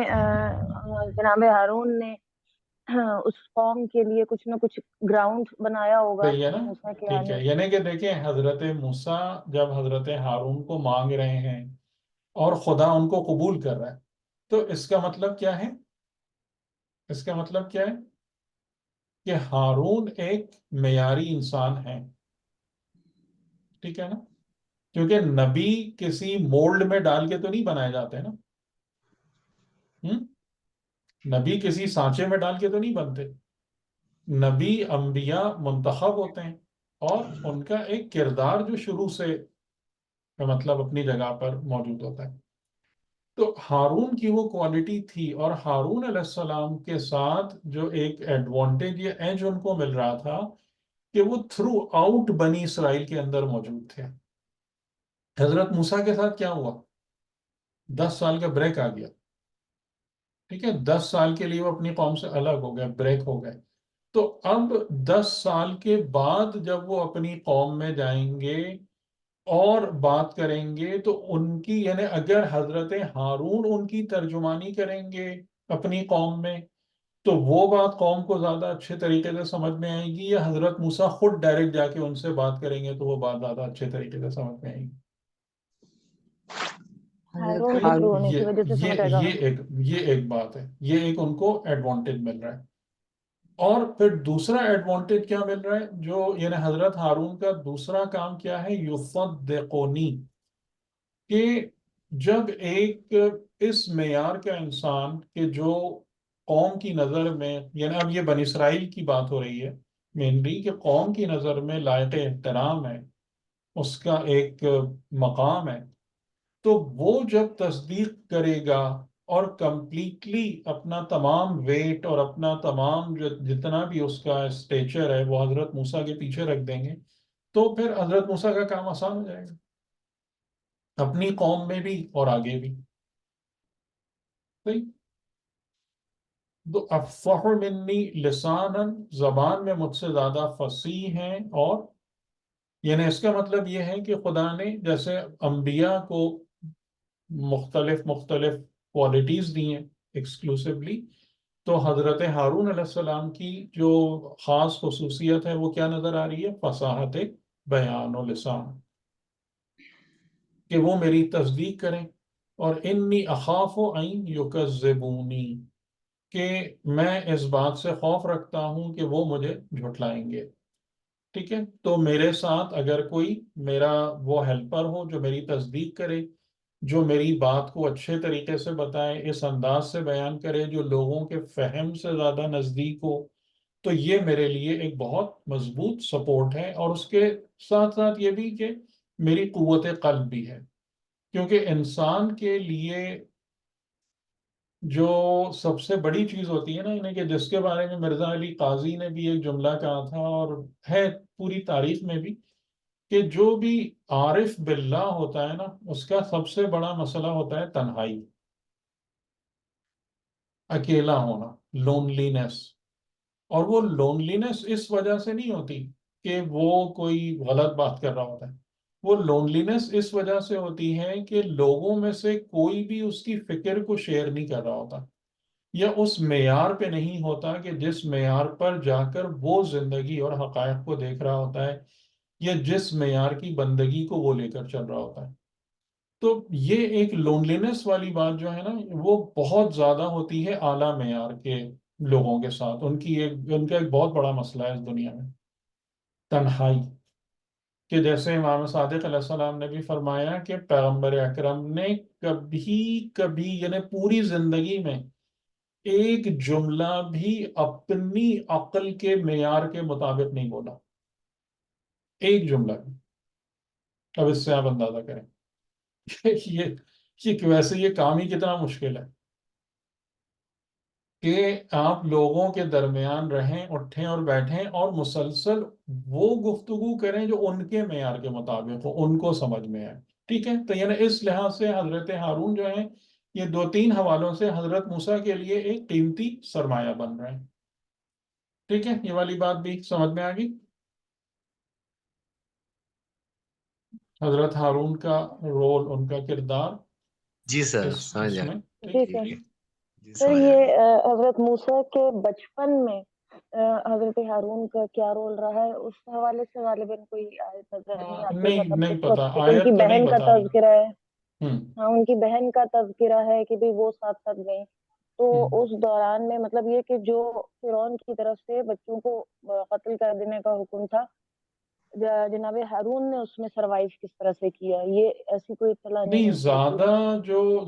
جناب ہارون نے اس قوم کے لیے کچھ نہ کچھ گراؤنڈ بنایا ہوگا صحیح ہے نا؟ موسیٰ کے ٹھیک آنے ہے، یعنی کہ دیکھیں حضرت موسیٰ جب حضرت ہارون کو مانگ رہے ہیں اور خدا ان کو قبول کر رہا ہے، تو اس کا مطلب کیا ہے؟ اس کا مطلب کیا ہے کہ ہارون ایک معیاری انسان ہے، ٹھیک ہے نا؟ کیونکہ نبی کسی مولڈ میں ڈال کے تو نہیں بنائے جاتے نا، نبی کسی سانچے میں ڈال کے تو نہیں بنتے، نبی انبیاء منتخب ہوتے ہیں اور ان کا ایک کردار جو شروع سے مطلب اپنی جگہ پر موجود ہوتا ہے۔ تو ہارون کی وہ کوالٹی تھی، اور ہارون علیہ السلام کے ساتھ جو ایک ایڈوانٹیج یا ایج ان کو مل رہا تھا کہ وہ تھرو آؤٹ بنی اسرائیل کے اندر موجود تھے۔ حضرت موسیٰ کے ساتھ کیا ہوا؟ 10 سال کا بریک آ گیا، ٹھیک ہے، 10 سال کے لیے وہ اپنی قوم سے الگ ہو گئے، بریک ہو گئے۔ تو اب 10 سال کے بعد جب وہ اپنی قوم میں جائیں گے اور بات کریں گے تو ان کی یعنی اگر حضرت ہارون ان کی ترجمانی کریں گے اپنی قوم میں تو وہ بات قوم کو زیادہ اچھے طریقے سے سمجھ میں آئے گی، یا حضرت موسیٰ خود ڈائریکٹ جا کے ان سے بات کریں گے تو وہ بات زیادہ اچھے طریقے سے سمجھ میں آئے گی؟ ہارون کے تھرو ہونے کی وجہ سے سمجھ آئے گا۔ یہ ایک بات ہے، یہ ایک ان کو ایڈوانٹیج مل رہا ہے۔ اور پھر دوسرا ایڈوانٹیج کیا مل رہا ہے جو یعنی حضرت ہارون کا دوسرا کام کیا ہے؟ یصدقونی، کہ جب ایک اس معیار کا انسان کہ جو قوم کی نظر میں یعنی اب یہ بنی اسرائیل کی بات ہو رہی ہے مینلی کہ قوم کی نظر میں لائق احترام ہے، اس کا ایک مقام ہے، تو وہ جب تصدیق کرے گا اور کمپلیٹلی اپنا تمام ویٹ اور اپنا تمام جتنا بھی اس کا اسٹیچر ہے وہ حضرت موسیٰ کے پیچھے رکھ دیں گے تو پھر حضرت موسیٰ کا کام آسان ہو جائے گا، اپنی قوم میں بھی اور آگے بھی۔ صحیح؟ تو افصح منی لسانا، زبان میں مجھ سے زیادہ فصیح ہیں، اور یعنی اس کا مطلب یہ ہے کہ خدا نے جیسے انبیاء کو مختلف کوالٹیز دی ہیں ایکسکلوسیولی، تو حضرت ہارون علیہ السلام کی جو خاص خصوصیت ہے وہ کیا نظر آ رہی ہے؟ فصاحت بیان و لسان، کہ وہ میری تصدیق کریں اور انی اخاف ان یکذبونی، کہ میں اس بات سے خوف رکھتا ہوں کہ وہ مجھے جھٹلائیں گے. ٹھیک ہے، تو میرے ساتھ اگر کوئی میرا وہ ہیلپر ہو جو میری تصدیق کرے، جو میری بات کو اچھے طریقے سے بتائے، اس انداز سے بیان کرے جو لوگوں کے فہم سے زیادہ نزدیک ہو، تو یہ میرے لیے ایک بہت مضبوط سپورٹ ہے. اور اس کے ساتھ ساتھ یہ بھی کہ میری قوت قلب بھی ہے، کیونکہ انسان کے لیے جو سب سے بڑی چیز ہوتی ہے نا، انہیں کہ جس کے بارے میں مرزا علی قاضی نے بھی ایک جملہ کہا تھا اور ہے پوری تاریخ میں بھی، کہ جو بھی عارف باللہ ہوتا ہے نا، اس کا سب سے بڑا مسئلہ ہوتا ہے تنہائی، اکیلا ہونا، لونلینس. اور وہ لونلینس اس وجہ سے نہیں ہوتی کہ وہ کوئی غلط بات کر رہا ہوتا ہے، وہ لونلینس اس وجہ سے ہوتی ہے کہ لوگوں میں سے کوئی بھی اس کی فکر کو شیئر نہیں کر رہا ہوتا، یا اس معیار پہ نہیں ہوتا کہ جس معیار پر جا کر وہ زندگی اور حقائق کو دیکھ رہا ہوتا ہے، یا جس معیار کی بندگی کو وہ لے کر چل رہا ہوتا ہے. تو یہ ایک لونلینس والی بات جو ہے نا، وہ بہت زیادہ ہوتی ہے اعلیٰ معیار کے لوگوں کے ساتھ. ان کا ایک بہت بڑا مسئلہ ہے اس دنیا میں تنہائی. کہ جیسے امام صادق علیہ السلام نے بھی فرمایا کہ پیغمبر اکرم نے کبھی کبھی، یعنی پوری زندگی میں، ایک جملہ بھی اپنی عقل کے معیار کے مطابق نہیں بولا، ایک جملہ بھی. اب اس سے آپ اندازہ کریں یہ ویسے یہ کام ہی کتنا مشکل ہے کہ آپ لوگوں کے درمیان رہیں، اٹھیں اور بیٹھیں اور مسلسل وہ گفتگو کریں جو ان کے معیار کے مطابق ہو، ان کو سمجھ میں آئے. ٹھیک ہے، تو یعنی اس لحاظ سے حضرت ہارون جو ہیں، یہ 2-3 حوالوں سے حضرت موسیٰ کے لیے ایک قیمتی سرمایہ بن رہے ہیں. ٹھیک ہے، یہ والی بات بھی سمجھ میں آ گئی. حضرت ہارون کا رول، ان کا کردار جی سر، سمجھ اس گیا. میں. جی ٹھیک. سر. جی سر سمجھ یہ گیا. حضرت موسیٰ کے بچپن میں حضرت ہارون کا کیا رول رہا ہے، اس حوالے سے غالباً کوئی آیت نظر نہیں آتی. مطلب نہیں اس پتا، وقت ان کی آیت تو نہیں بہن کا بتا رہی. تذکرہ ہے. ہوں ہاں، ان کی بہن کا تذکرہ ہے کہ بھی وہ ساتھ ساتھ گئیں. تو ہوں اس دوران میں مطلب یہ کہ جو فرعون کی طرف سے بچوں کو قتل کر دینے کا حکم تھا، جناب ہارون نے اس میں سروائیو کس طرح سے کیا، یہ ایسی کوئی اطلاع نہیں نہیں، ملتی تھی.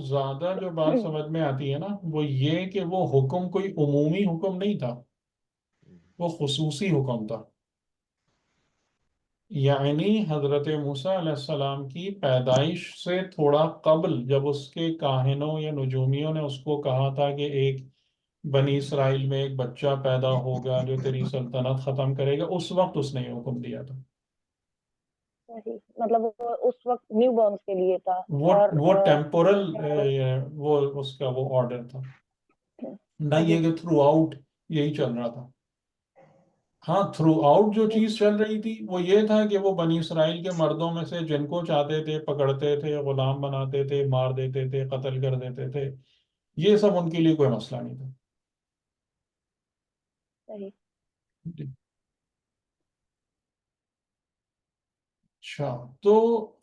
زیادہ جو بات سمجھ میں آتی ہے نا، وہ یہ کہ وہ حکم کوئی عمومی حکم نہیں تھا، وہ خصوصی حکم تھا. یعنی حضرت موسیٰ علیہ السلام کی پیدائش سے تھوڑا قبل، جب اس کے کاہنوں یا نجومیوں نے اس کو کہا تھا کہ ایک بنی اسرائیل میں ایک بچہ پیدا ہوگا جو تیری سلطنت ختم کرے گا، اس وقت اس نے یہ حکم دیا تھا. صحیح، مطلب وہ اس وقت نیو بورنس کے لیے تھا. اور وہ ٹیمپورل وہ اس کا وہ آرڈر تھا، نہ یہ کہ تھرو آؤٹ یہی چل رہا تھا. ہاں، تھرو آؤٹ جو چیز چل رہی تھی وہ یہ تھا کہ وہ بنی اسرائیل کے مردوں میں سے جن کو چاہتے تھے پکڑتے تھے، غلام بناتے تھے، مار دیتے تھے، قتل کر دیتے تھے. یہ سب ان کے لیے کوئی مسئلہ نہیں تھا. صحیح. جی. اچھا، تو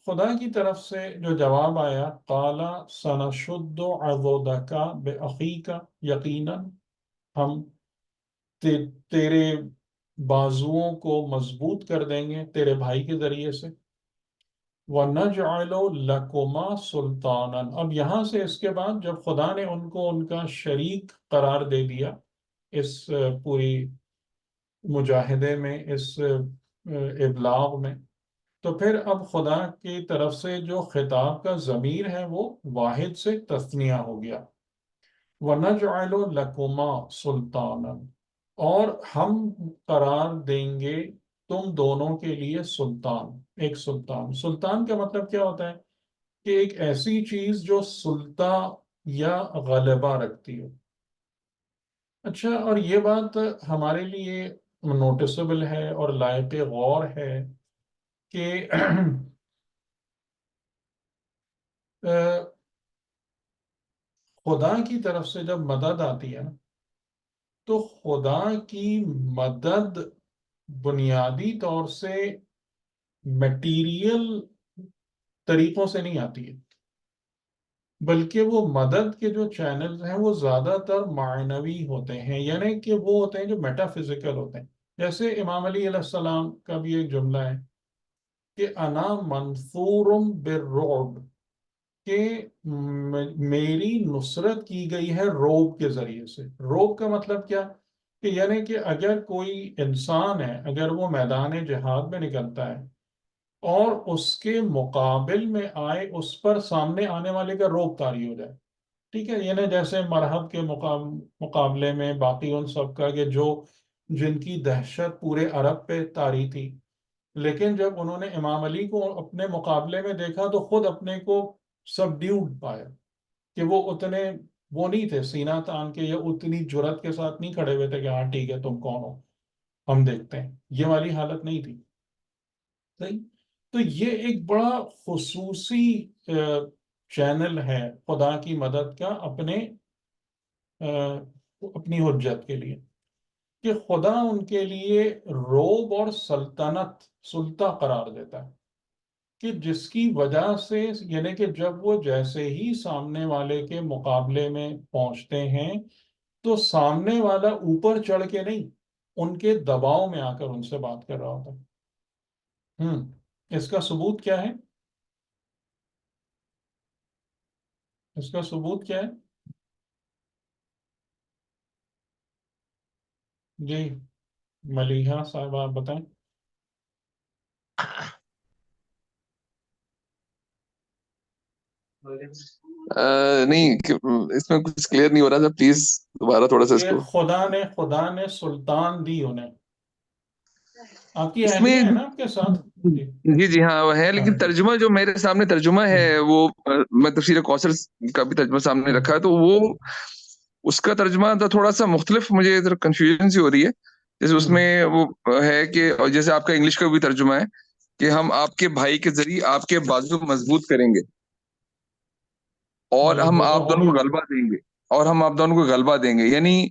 خدا کی طرف سے جو جواب آیا، قَالَ سَنَشُدُّ عَضُدَكَ بِأَخِيكَ، یقیناً ہم تیرے بازوؤں کو مضبوط کر دیں گے تیرے بھائی کے ذریعے سے. وَنَجْعَلُ لَكُمَا سُلْطَانًا. اب یہاں سے اس کے بعد جب خدا نے ان کو ان کا شریک قرار دے دیا اس پوری مجاہدے میں، اس ابلاغ میں، تو پھر اب خدا کی طرف سے جو خطاب کا ضمیر ہے وہ واحد سے تثنیہ ہو گیا. وَنَجْعَلُ لَكُمَا سُلْطَانًا، اور ہم قرار دیں گے تم دونوں کے لیے سلطان، ایک سلطان. سلطان کا مطلب کیا ہوتا ہے؟ کہ ایک ایسی چیز جو سلطہ یا غلبہ رکھتی ہو. اچھا، اور یہ بات ہمارے لیے نوٹسبل ہے اور لائق غور ہے کہ خدا کی طرف سے جب مدد آتی ہے نا، تو خدا کی مدد بنیادی طور سے میٹیریل طریقوں سے نہیں آتی ہے. بلکہ وہ مدد کے جو چینلز ہیں وہ زیادہ تر معنوی ہوتے ہیں، یعنی کہ وہ ہوتے ہیں جو میٹا فزیکل ہوتے ہیں. جیسے امام علی علیہ السلام کا بھی ایک جملہ ہے کہ انا منصور بالرعب، کہ میری نصرت کی گئی ہے روب کے ذریعے سے. روب کا مطلب کیا؟ کہ یعنی کہ اگر کوئی انسان ہے، اگر وہ میدان جہاد میں نکلتا ہے اور اس کے مقابل میں آئے، اس پر سامنے آنے والے کا روب طاری ہو جائے، ٹھیک ہے، یعنی جیسے مرحب کے مقابلے میں باقی ان سب کا کہ جن کی دہشت پورے عرب پہ طاری تھی، لیکن جب انہوں نے امام علی کو اپنے مقابلے میں دیکھا تو خود اپنے کو سبڈیوڈ پایا، کہ وہ نہیں تھے سینہ تان کے یا اتنی جرت کے ساتھ نہیں کھڑے ہوئے تھے کہ ہاں ٹھیک ہے تم کون ہو ہم دیکھتے ہیں، یہ والی حالت نہیں تھی. صحیح. تو یہ ایک بڑا خصوصی چینل ہے خدا کی مدد کا اپنی حجت کے لیے، کہ خدا ان کے لیے روب اور سلطہ قرار دیتا ہے، کہ جس کی وجہ سے یعنی کہ جب وہ جیسے ہی سامنے والے کے مقابلے میں پہنچتے ہیں تو سامنے والا اوپر چڑھ کے نہیں، ان کے دباؤ میں آ کر ان سے بات کر رہا ہوتا ہے. اس کا ثبوت کیا ہے؟ اس کا ثبوت کیا ہے؟ جی ملیحہ صاحب آپ بتائیں. نہیں اس میں کچھ کلیئر نہیں ہو رہا تھا، پلیز دوبارہ تھوڑا سا اس کہ کو. خدا نے سلطان دی انہیں. آپ کی اس میں اہلیہ ہے نا آپ کے ساتھ؟ جی جی ہاں وہ ہے، لیکن ترجمہ جو میرے سامنے ترجمہ ہے وہ میں تفسیر کوثر کا بھی ترجمہ سامنے رکھا ہے، تو وہ اس کا ترجمہ تھوڑا سا مختلف، مجھے ادھر کنفیوژن سی ہو رہی ہے. جیسے اس میں وہ ہے کہ، اور جیسے آپ کا انگلش کا بھی ترجمہ ہے کہ ہم آپ کے بھائی کے ذریعے آپ کے بازو مضبوط کریں گے اور ہم آپ دونوں کو غلبہ دیں گے، یعنی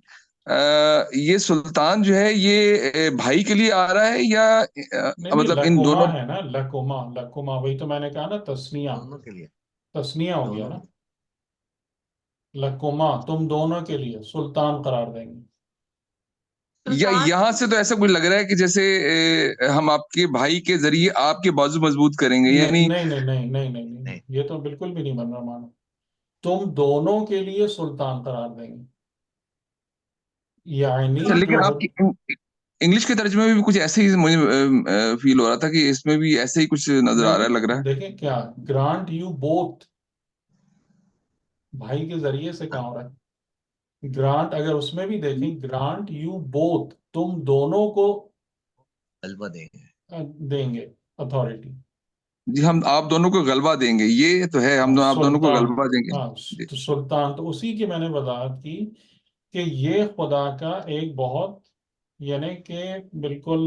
یہ سلطان جو ہے یہ بھائی کے لیے آ رہا ہے یا نہیں مطلب ان لکوما دونوں ہے نا، لکوما وہی تو میں نے کہا نا، دونوں کے لیے. تسنیہ ہو گیا دونوں نا. لکوما تم دونوں کے لیے سلطان قرار دیں گے. یا یہاں سے تو ایسا کچھ لگ رہا ہے کہ جیسے ہم آپ کے بھائی کے ذریعے آپ کے بازو مضبوط کریں گے، یعنی نہیں نہیں نہیں نہیں نہیں نہیں، یہ تو بالکل بھی نہیں بن رہا مانا. تم دونوں کے لیے سلطان قرار دیں گے، یعنی لیکن آپ کی انگلش کے ترجمے میں بھی کچھ ایسے ہی مجھے فیل ہو رہا تھا کہ اس میں بھی ایسے ہی کچھ نظر آ رہا ہے، لگ رہا ہے. دیکھیں کیا گرانٹ یو بوتھ، بھائی کے ذریعے سے کہاں ہو رہا ہے گرانٹ؟ اگر اس میں بھی دیکھیں گرانٹ یو بوتھ، تم دونوں کو غلبہ دیں گے. دیں گے اتھارٹی. جی ہم آپ دونوں کو غلبہ دیں گے، یہ تو ہے، ہم آپ دونوں کو سلطان، غلبہ دیں گے. ہاں جی سلطان. تو اسی کی میں نے وضاحت کی کہ یہ خدا کا ایک بہت یعنی کہ بالکل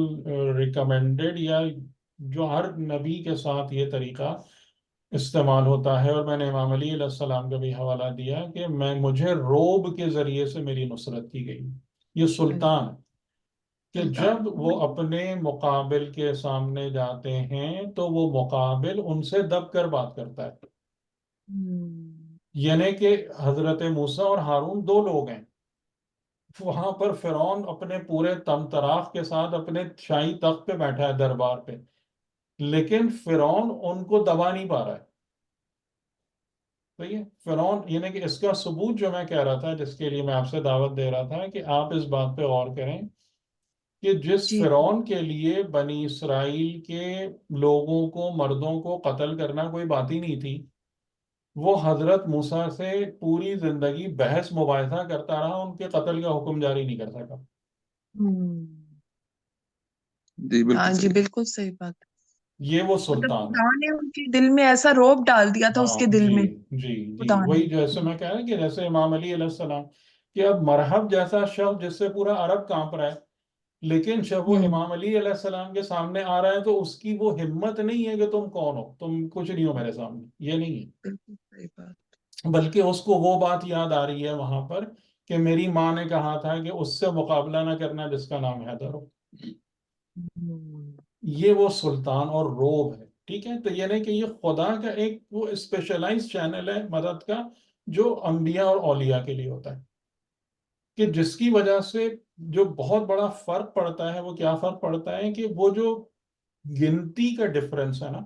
ریکمینڈڈ، یا جو ہر نبی کے ساتھ یہ طریقہ استعمال ہوتا ہے. اور میں نے امام علی علیہ السلام کا بھی حوالہ دیا کہ مجھے روب کے ذریعے سے میری نصرت کی گئی. یہ سلطان کہ جب وہ اپنے مقابل کے سامنے جاتے ہیں تو وہ مقابل ان سے دب کر بات کرتا ہے. یعنی کہ حضرت موسیٰ اور ہارون دو لوگ ہیں، وہاں پر فرعون اپنے پورے تمطراق کے ساتھ اپنے شاہی تخت پہ بیٹھا ہے دربار پہ، لیکن فرعون ان کو دبا نہیں پا رہا ہے. صحیح ہے. فرعون یعنی کہ اس کا ثبوت جو میں کہہ رہا تھا، جس کے لیے میں آپ سے دعوت دے رہا تھا کہ آپ اس بات پہ غور کریں کہ جس فرعون کے لیے بنی اسرائیل کے لوگوں کو، مردوں کو قتل کرنا کوئی بات ہی نہیں تھی، وہ حضرت موسیٰ سے پوری زندگی بحث مباحثہ کرتا رہا، ان کے قتل کا حکم جاری نہیں کر سکا. جی ہاں بالکل جی صحیح. بالکل صحیح بات. یہ وہ مطلب سلطان ہے. خدا نے ان کے دل میں ایسا روب ڈال دیا تھا، اس کے دل جی میں جی جی خدا نے. وہی جیسے میں کہہ رہا کہ جیسے امام علی علیہ السلام کہ اب مرحب جیسا شخص جس سے پورا عرب کانپ رہا ہے، لیکن جب وہ امام علی علیہ السلام کے سامنے آ رہا ہے تو اس کی وہ ہمت نہیں ہے کہ تم کون ہو، تم کچھ نہیں ہو میرے سامنے، یہ نہیں ہے. بالکل صحیح بات. بلکہ اس کو وہ بات یاد آ رہی ہے وہاں پر کہ میری ماں نے کہا تھا کہ اس سے مقابلہ نہ کرنا جس کا نام حیدر ہو. یہ وہ سلطان اور روب ہے. ٹھیک ہے، تو یہ نہیں کہ یہ خدا کا ایک وہ اسپیشلائز چینل ہے مدد کا جو انبیاء اور اولیاء کے لیے ہوتا ہے، کہ جس کی وجہ سے جو بہت بڑا فرق پڑتا ہے، وہ کیا فرق پڑتا ہے کہ وہ جو گنتی کا ڈفرنس ہے نا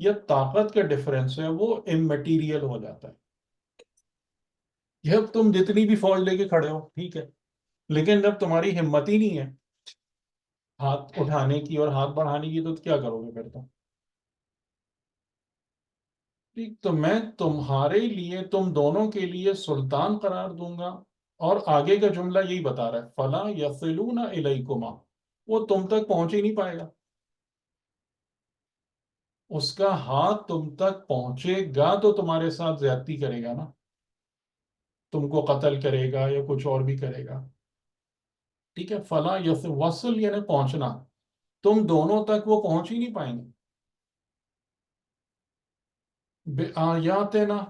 یا طاقت کا ڈفرنس ہے وہ اممیٹیریل ہو جاتا ہے. یہ تم جتنی بھی فوج لے کے کھڑے ہو ٹھیک ہے، لیکن جب تمہاری ہمت ہی نہیں ہے ہاتھ اٹھانے کی اور ہاتھ بڑھانے کی تو کیا کرو گے پھر تم؟ ٹھیک، تو میں تمہارے لیے تم دونوں کے لیے سلطان قرار دوں گا. اور آگے کا جملہ یہی بتا رہا ہے فلا یصلون الیکما، وہ تم تک پہنچ ہی نہیں پائے گا. اس کا ہاتھ تم تک پہنچے گا تو تمہارے ساتھ زیادتی کرے گا نا، تم کو قتل کرے گا یا کچھ اور بھی کرے گا. ٹھیک ہے، فلا وصل یعنی پہنچنا، تم دونوں تک وہ پہنچ ہی نہیں پائیں گے. بآیاتنا،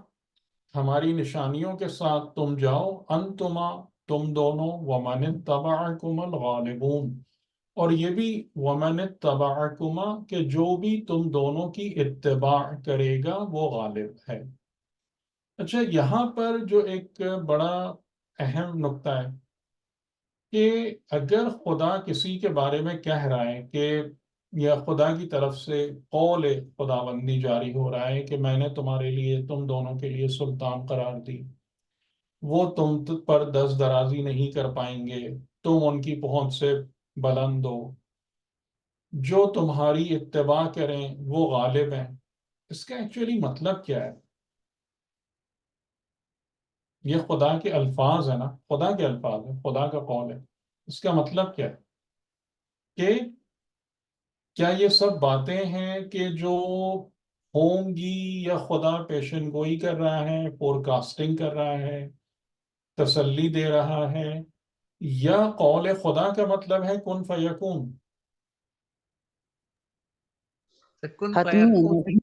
ہماری نشانیوں کے ساتھ تم جاؤ، انتما تم دونوں، ومن اتبعکم الغالبون، اور یہ بھی ومن اتبعکما کہ جو بھی تم دونوں کی اتباع کرے گا وہ غالب ہے. اچھا، یہاں پر جو ایک بڑا اہم نقطہ ہے کہ اگر خدا کسی کے بارے میں کہہ رہا ہے کہ یا خدا کی طرف سے قول خداوندی جاری ہو رہا ہے کہ میں نے تمہارے لیے تم دونوں کے لیے سلطان قرار دی، وہ تم پر دست درازی نہیں کر پائیں گے، تم ان کی پہنچ سے بلند ہو، جو تمہاری اتباع کریں وہ غالب ہیں. اس کا ایکچولی مطلب کیا ہے؟ یہ خدا کے الفاظ ہیں نا، خدا کے الفاظ ہیں، خدا کا قول ہے. اس کا مطلب کیا ہے کہ کیا یہ سب باتیں ہیں کہ جو ہوں گی یا خدا پیشن گوئی کر رہا ہے، فور کاسٹنگ کر رہا ہے، تسلی دے رہا ہے، یا قول خدا کا مطلب ہے کن فیکون؟ کن حتمی فیکون. نہیں ہے،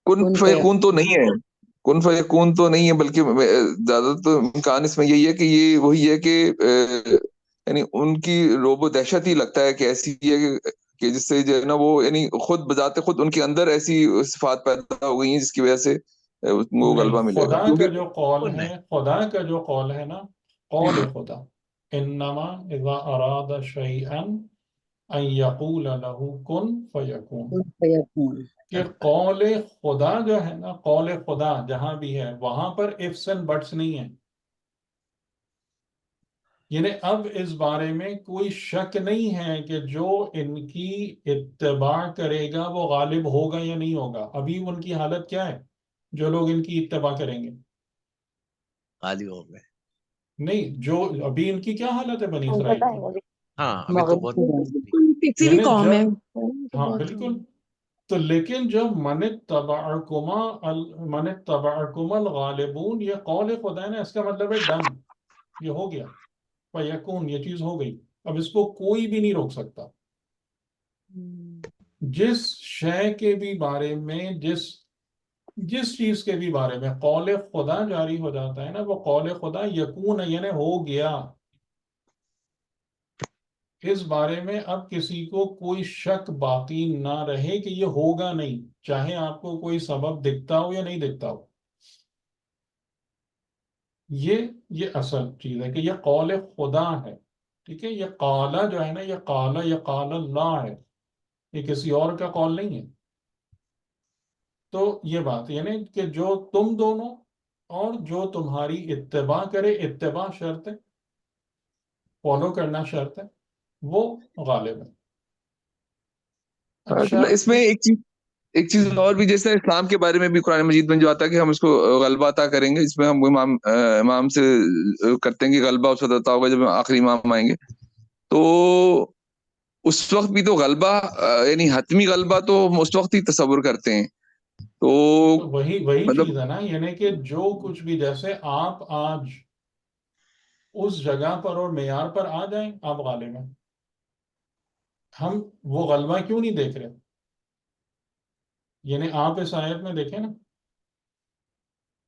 کن کن فیکون تو نہیں ہے، کن فیکون تو نہیں ہے، بلکہ زیادہ تو امکان اس میں یہی ہے کہ یہ وہی ہے کہ یعنی ان کی روب و دہشت ہی لگتا ہے کہ ایسی ہے کہ جس سے جو ہے نا وہ یعنی خود بذات خود ان کے اندر ایسی صفات پیدا ہو گئی ہیں جس کی وجہ سے وہ غلبہ نہیں، ملے گا. خدا کا کیونکہ جو قول کن ہے، ہے. خدا کا جو قول ہے نا، قول خدا انما اذا اراد شیئا ان یقول له کن فیکون، کن فیکون. کہ قول خدا جو ہے نا، قول خدا جہاں بھی ہے وہاں پر ifs and buts نہیں ہے. یعنی اب اس بارے میں کوئی شک نہیں ہے کہ جو ان کی اتباع کرے گا وہ غالب ہوگا یا نہیں ہوگا. ابھی ان کی حالت کیا ہے جو لوگ ان کی اتباع کریں گے؟ خالی ہو گئے. نہیں، جو ابھی ان کی کیا حالت ہے بنی ہم اسرائیل پتہ کی؟ ہے مجھے. ہاں ابھی تو بہت پچھلی بھی یعنی قوم ہے جب ہاں بالکل، تو لیکن جب من اتبعکم الغالبون یہ قول خدا ہے نا، اس کا مطلب ہے ڈن، یہ ہو گیا، فیکون، یہ چیز ہو گئی، اب اس کو کوئی بھی نہیں روک سکتا. جس شے کے بھی بارے میں، جس چیز کے بھی بارے میں قول خدا جاری ہو جاتا ہے نا، وہ قول خدا یکون یعنی ہو گیا. اس بارے میں اب کسی کو کوئی شک باقی نہ رہے کہ یہ ہوگا نہیں، چاہے آپ کو کوئی سبب دکھتا ہو یا نہیں دکھتا ہو. یہ اصل چیز ہے کہ یہ قول خدا ہے. ٹھیک ہے، یہ قالا جو ہے نا، یہ قالا، یہ قال اللہ ہے، یہ کسی اور کا قول نہیں ہے. تو یہ بات یعنی کہ جو تم دونوں اور جو تمہاری اتباع کرے، اتباع شرط ہے، فالو کرنا شرط ہے، وہ غالب ہے. اچھا، اس میں ایک چیز اور بھی، جیسے اسلام کے بارے میں بھی قرآن مجید میں جو آتا ہے کہ ہم اس کو غلبہ عطا کریں گے، اس میں ہم امام سے کرتے ہیں کہ غلبہ اس وقت عطا ہوگا جب آخری امام آئیں گے. تو اس وقت بھی تو غلبہ یعنی حتمی غلبہ تو ہم اس وقت ہی تصور کرتے ہیں. تو وہی مطلب چیز ہے نا، یعنی کہ جو کچھ بھی، جیسے آپ آج اس جگہ پر اور معیار پر آ جائیں آپ غالب ہیں. ہم وہ غلبہ کیوں نہیں دیکھ رہے؟ یعنی آپ اس آیت میں دیکھیں نا،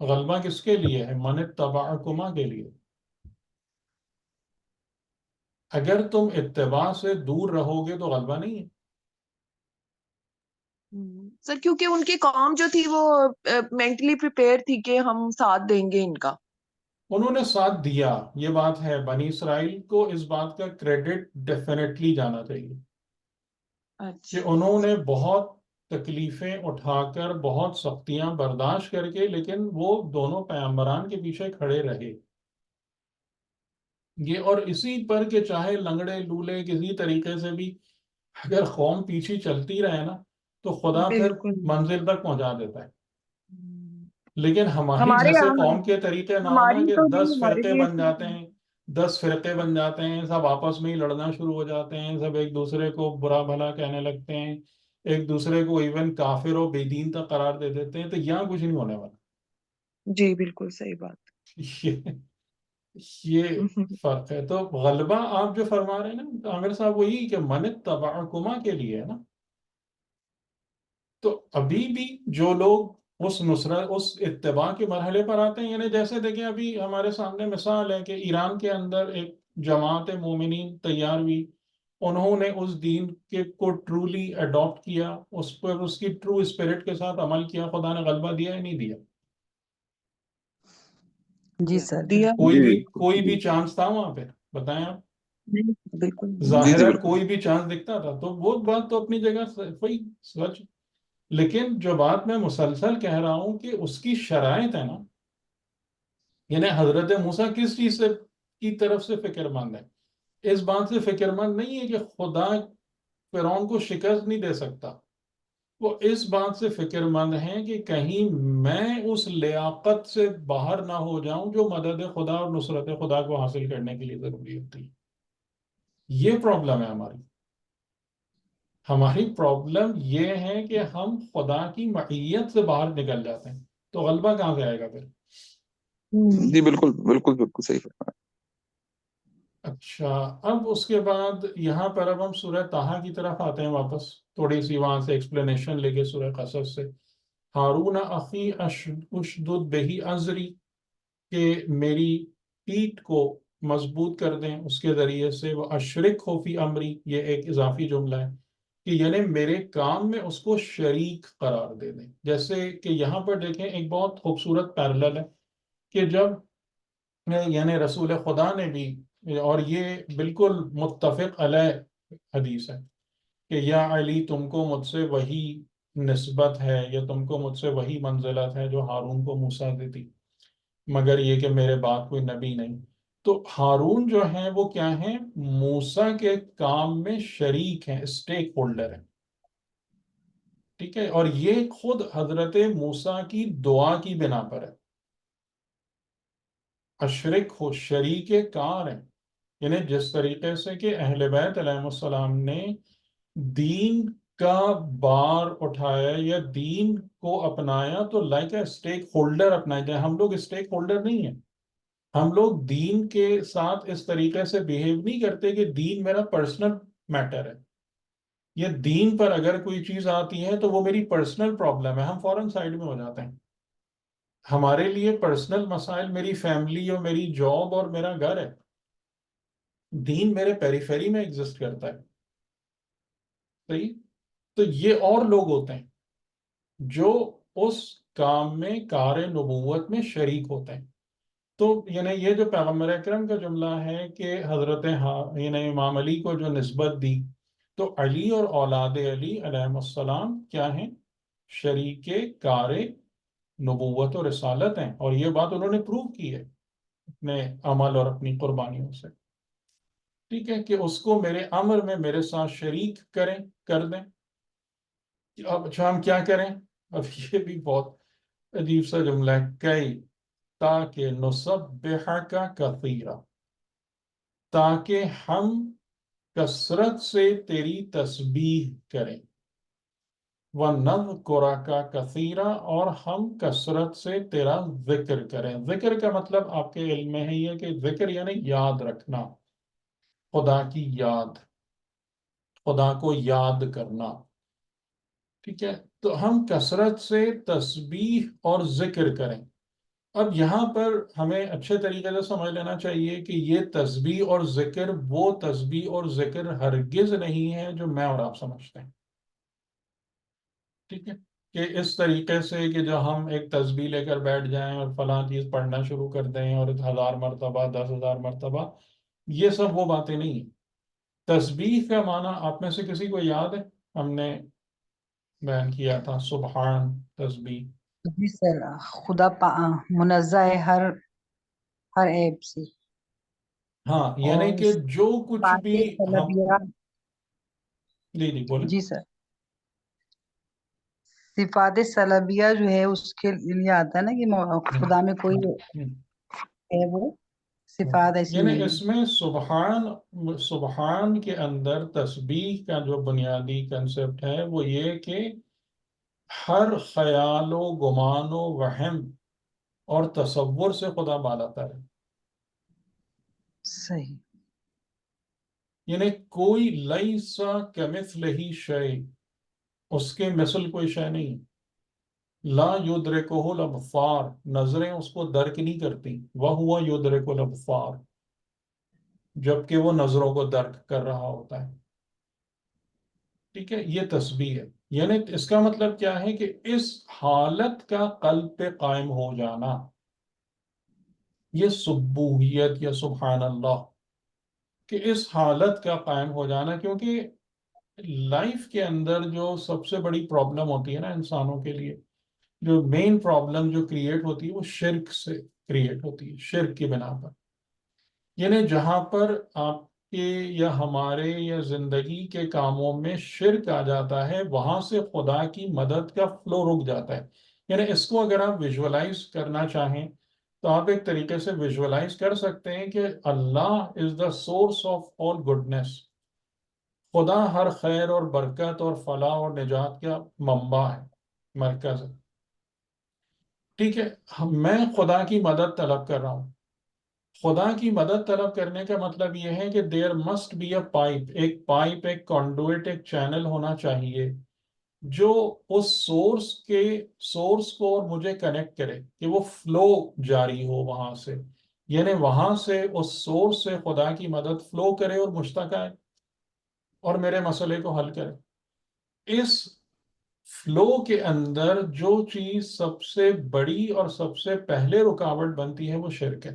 غلبہ کس کے لیے ہے؟ من اتبعکما کے لیے. اگر تم اتباع سے دور رہو گے تو غلبہ نہیں ہے. سر کیونکہ ان کی قوم جو تھی وہ مینٹلی پریپیئر تھی کہ ہم ساتھ دیں گے ان کا. انہوں نے ساتھ دیا، یہ بات ہے. بنی اسرائیل کو اس بات کا کریڈٹ ڈیفینیٹلی جانا چاہیے کہ اچھا. انہوں نے بہت تکلیفیں اٹھا کر، بہت سختیاں برداشت کر کے، لیکن وہ دونوں پیغمبران کے پیچھے کھڑے رہے. یہ اور اسی پر کہ چاہے لنگڑے لولے کسی طریقے سے بھی اگر قوم پیچھے چلتی رہے نا تو خدا پھر بالکل. منزل تک پہنچا دیتا ہے. لیکن ہماری ہمارے جیسے یہاں قوم کے طریقے نہ ہونا ہماری کہ تو 10 نہیں، ہمارے فرقے لیے بن جاتے ہیں، 10 فرقے بن جاتے ہیں، سب آپس میں ہی لڑنا شروع ہو جاتے ہیں، سب ایک دوسرے کو برا بھلا کہنے لگتے ہیں، ایک دوسرے کو ایون کافر و بے دین تک قرار دے دیتے ہیں، تو یہاں کچھ نہیں ہونے والا. جی بالکل صحیح بات. یہ فرق ہے. تو غلبہ آپ جو فرما رہے ہیں نا عامر صاحب، وہی کہ من اتبعکما کے لیے ہے نا. تو ابھی بھی جو لوگ اس نصرت، اس اتباع کے مرحلے پر آتے ہیں، یعنی جیسے دیکھیں ابھی ہمارے سامنے مثال ہے کہ ایران کے اندر ایک جماعت مومنین تیار ہوئی، انہوں نے اس دین کے کو ٹرولی اڈاپٹ کیا، اس پر اس کی ٹرو اسپرٹ کے ساتھ عمل کیا. خدا نے غلبہ دیا یا نہیں دیا؟ جی سر. دیا. کوئی بھی چانس تھا وہاں پہ؟ بتائیں آپ. نہیں، بالکل نہیں. جی ظاہراً بالکل. کوئی بھی چانس دکھتا تھا. تو وہ بات تو اپنی جگہ وہی سچ. لیکن جو بات میں مسلسل کہہ رہا ہوں کہ اس کی شرائط ہے نا، یعنی حضرت موسیٰ کس چیز سے کی طرف سے فکر مند ہے؟ اس بات سے فکر مند نہیں ہے کہ خدا فرعون کو شکست نہیں دے سکتا. وہ اس بات سے فکر مند ہیں کہ کہیں میں اس لیاقت سے باہر نہ ہو جاؤں جو مدد خدا اور نصرت خدا کو حاصل کرنے کے لیے ضروری ہوتی ہے. یہ پرابلم ہے ہماری. ہماری پرابلم یہ ہے کہ ہم خدا کی معیت سے باہر نکل جاتے ہیں، تو غلبہ کہاں سے آئے گا پھر؟ جی بالکل بالکل بالکل صحیح فرمایا. اچھا، اب اس کے بعد یہاں پر اب ہم سورہ طٰہٰ کی طرف آتے ہیں واپس، تھوڑی سی وہاں سے ایکسپلینیشن لے کے سورہ قصص سے. ہارون اخی اشدد بہ ازری، کہ میری پیٹھ کو مضبوط کر دیں اس کے ذریعے سے. وہ اشرک ہو فی امری، یہ ایک اضافی جملہ ہے کہ یعنی میرے کام میں اس کو شریک قرار دے دیں. جیسے کہ یہاں پر دیکھیں ایک بہت خوبصورت پیرلل ہے کہ جب یعنی رسول خدا نے بھی، اور یہ بالکل متفق علیہ حدیث ہے کہ یا علی تم کو مجھ سے وہی نسبت ہے یا تم کو مجھ سے وہی منزلت ہے جو ہارون کو موسیٰ دی تھی، مگر یہ کہ میرے بعد کوئی نبی نہیں. تو ہارون جو ہیں وہ کیا ہیں؟ موسیٰ کے کام میں شریک ہیں، اسٹیک ہولڈر ہیں. ٹھیک ہے، اور یہ خود حضرت موسیٰ کی دعا کی بنا پر ہے. اشرک ہو، شریک کار ہیں. یعنی جس طریقے سے کہ اہل بیت علیہ السلام نے دین کا بار اٹھایا یا دین کو اپنایا تو لائک اے اسٹیک ہولڈر اپنایا جائے. ہم لوگ اسٹیک ہولڈر نہیں ہیں. ہم لوگ دین کے ساتھ اس طریقے سے بیہیو نہیں کرتے کہ دین میرا پرسنل میٹر ہے، یہ دین پر اگر کوئی چیز آتی ہے تو وہ میری پرسنل پرابلم ہے، ہم فوراً سائڈ میں ہو جاتے ہیں. ہمارے لیے پرسنل مسائل میری فیملی اور میری جاب اور میرا گھر ہے. دین میرے پیریفیری میں ایگزسٹ کرتا ہے. صحیح. تو یہ اور لوگ ہوتے ہیں جو اس کام میں کار نبوت میں شریک ہوتے ہیں. تو یعنی یہ جو پیغمبر اکرم کا جملہ ہے کہ حضرت یعنی امام علی کو جو نسبت دی، تو علی اور اولاد علی علیہ السلام کیا ہیں؟ شریک کار نبوت و رسالت ہیں. اور یہ بات انہوں نے پروو کی ہے اپنے عمل اور اپنی قربانیوں سے. ٹھیک ہے، کہ اس کو میرے امر میں میرے ساتھ شریک کر دیں. اب اچھا ہم کیا کریں؟ اب یہ بھی بہت عجیب سا جملہ ہے، کئی تاکہ نسبحک کثیرا، تاکہ ہم کثرت سے تیری تسبیح کریں. وَنَذْكُرَكَ كَثِيرًا، اور ہم کثرت سے تیرا ذکر کریں. ذکر کا مطلب آپ کے علم میں ہے یہ کہ ذکر یعنی یاد رکھنا، خدا کی یاد، خدا کو یاد کرنا. ٹھیک ہے، تو ہم کثرت سے تسبیح اور ذکر کریں. اب یہاں پر ہمیں اچھے طریقے سے سمجھ لینا چاہیے کہ یہ تسبیح اور ذکر وہ تسبیح اور ذکر ہرگز نہیں ہے جو میں اور آپ سمجھتے ہیں. ٹھیک ہے، کہ اس طریقے سے کہ جو ہم ایک تسبیح لے کر بیٹھ جائیں اور فلاں چیز پڑھنا شروع کر دیں اور 1000 مرتبہ 10,000 مرتبہ، یہ سب وہ باتیں نہیں ہیں۔ تسبیح کا معنی آپ میں سے کسی کو یاد ہے؟ ہم نے بیان کیا تھا سبحان تسبیح۔ جی سر، خدا منزہ ہے ہر عیب سے، ہاں یعنی اور کہ جو کچھ بھی صفات ہم سلبیہ، جی بولیں۔ جی سر، صفات سلبیہ جو ہے اس کے لیے آتا ہے نا کہ خدا میں کوئی ہے وہ صفات ایسی یعنی نہیں اس میں سبحان کے اندر تسبیح کا جو بنیادی کنسپٹ ہے وہ یہ کہ ہر خیال و گمان و وہم اور تصور سے خدا بالا تر ہے۔ صحیح، یعنی کوئی لیسا کمثلہ شیء، اس کے مثل کوئی شے نہیں۔ لا یدرکہ الابصار، نظریں اس کو درک نہیں کرتی، وہو یدرک الابصار، جبکہ وہ نظروں کو درک کر رہا ہوتا ہے۔ ٹھیک ہے، یہ تسبیح ہے۔ یعنی اس کا مطلب کیا ہے کہ اس حالت کا قلب پہ قائم ہو جانا، یہ سبوحیت یا سبحان اللہ، کہ اس حالت کا قائم ہو جانا، کیونکہ لائف کے اندر جو سب سے بڑی پرابلم ہوتی ہے نا انسانوں کے لیے، جو مین پرابلم جو کریٹ ہوتی ہے وہ شرک سے کریٹ ہوتی ہے، شرک کی بنا پر۔ یعنی جہاں پر آپ کے یا ہمارے یا زندگی کے کاموں میں شرک آ جاتا ہے، وہاں سے خدا کی مدد کا فلو رک جاتا ہے۔ یعنی اس کو اگر آپ ویژولائز کرنا چاہیں تو آپ ایک طریقے سے ویژولائز کر سکتے ہیں کہ Allah is the source of all goodness, خدا ہر خیر اور برکت اور فلاح اور نجات کا منبع ہے، مرکز ہے۔ ٹھیک ہے، میں خدا کی مدد طلب کر رہا ہوں۔ خدا کی مدد طلب کرنے کا مطلب یہ ہے کہ there must be a pipe, ایک کانڈوئٹ، ایک چینل ہونا چاہیے جو اس سورس کو اور مجھے کنیکٹ کرے، کہ وہ فلو جاری ہو وہاں سے، یعنی وہاں سے اس سورس سے خدا کی مدد فلو کرے اور مجھ تک آئے اور میرے مسئلے کو حل کرے۔ اس فلو کے اندر جو چیز سب سے بڑی اور سب سے پہلے رکاوٹ بنتی ہے وہ شرک ہے۔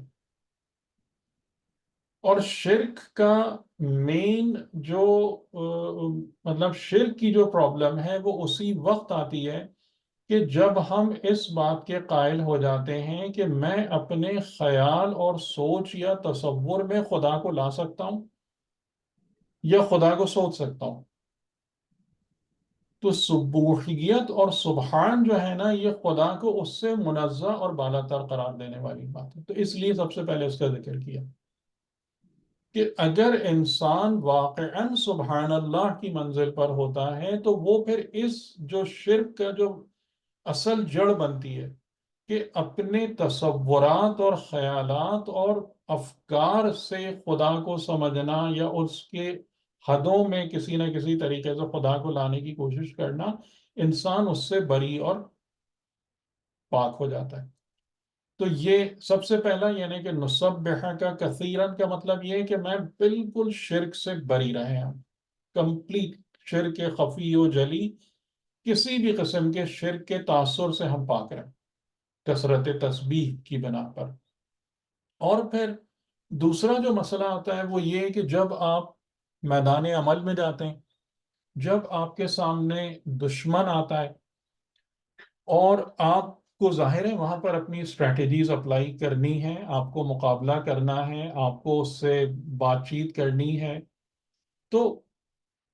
اور شرک کا مین جو مطلب شرک کی جو پرابلم ہے وہ اسی وقت آتی ہے کہ جب ہم اس بات کے قائل ہو جاتے ہیں کہ میں اپنے خیال اور سوچ یا تصور میں خدا کو لا سکتا ہوں یا خدا کو سوچ سکتا ہوں۔ تو سبوحیت اور سبحان جو ہے نا، یہ خدا کو اس سے منزہ اور بالا تر قرار دینے والی بات ہے۔ تو اس لیے سب سے پہلے اس کا ذکر کیا کہ اگر انسان واقعاً سبحان اللہ کی منزل پر ہوتا ہے تو وہ پھر اس جو شرک کا جو اصل جڑ بنتی ہے کہ اپنے تصورات اور خیالات اور افکار سے خدا کو سمجھنا یا اس کے حدوں میں کسی نہ کسی طریقے سے خدا کو لانے کی کوشش کرنا، انسان اس سے بری اور پاک ہو جاتا ہے۔ تو یہ سب سے پہلا یعنی کہ نسبح کا کثیرن کا مطلب یہ ہے کہ میں بالکل شرک سے بری رہے ہیں، کمپلیٹ شرک خفی و جلی، کسی بھی قسم کے شرک کے تاثر سے ہم پاک رہیں کثرت تسبیح کی بنا پر۔ اور پھر دوسرا جو مسئلہ آتا ہے وہ یہ کہ جب آپ میدان عمل میں جاتے ہیں، جب آپ کے سامنے دشمن آتا ہے اور آپ کو ظاہر ہے وہاں پر اپنی اسٹریٹجیز اپلائی کرنی ہے، آپ کو مقابلہ کرنا ہے، آپ کو اس سے بات چیت کرنی ہے، تو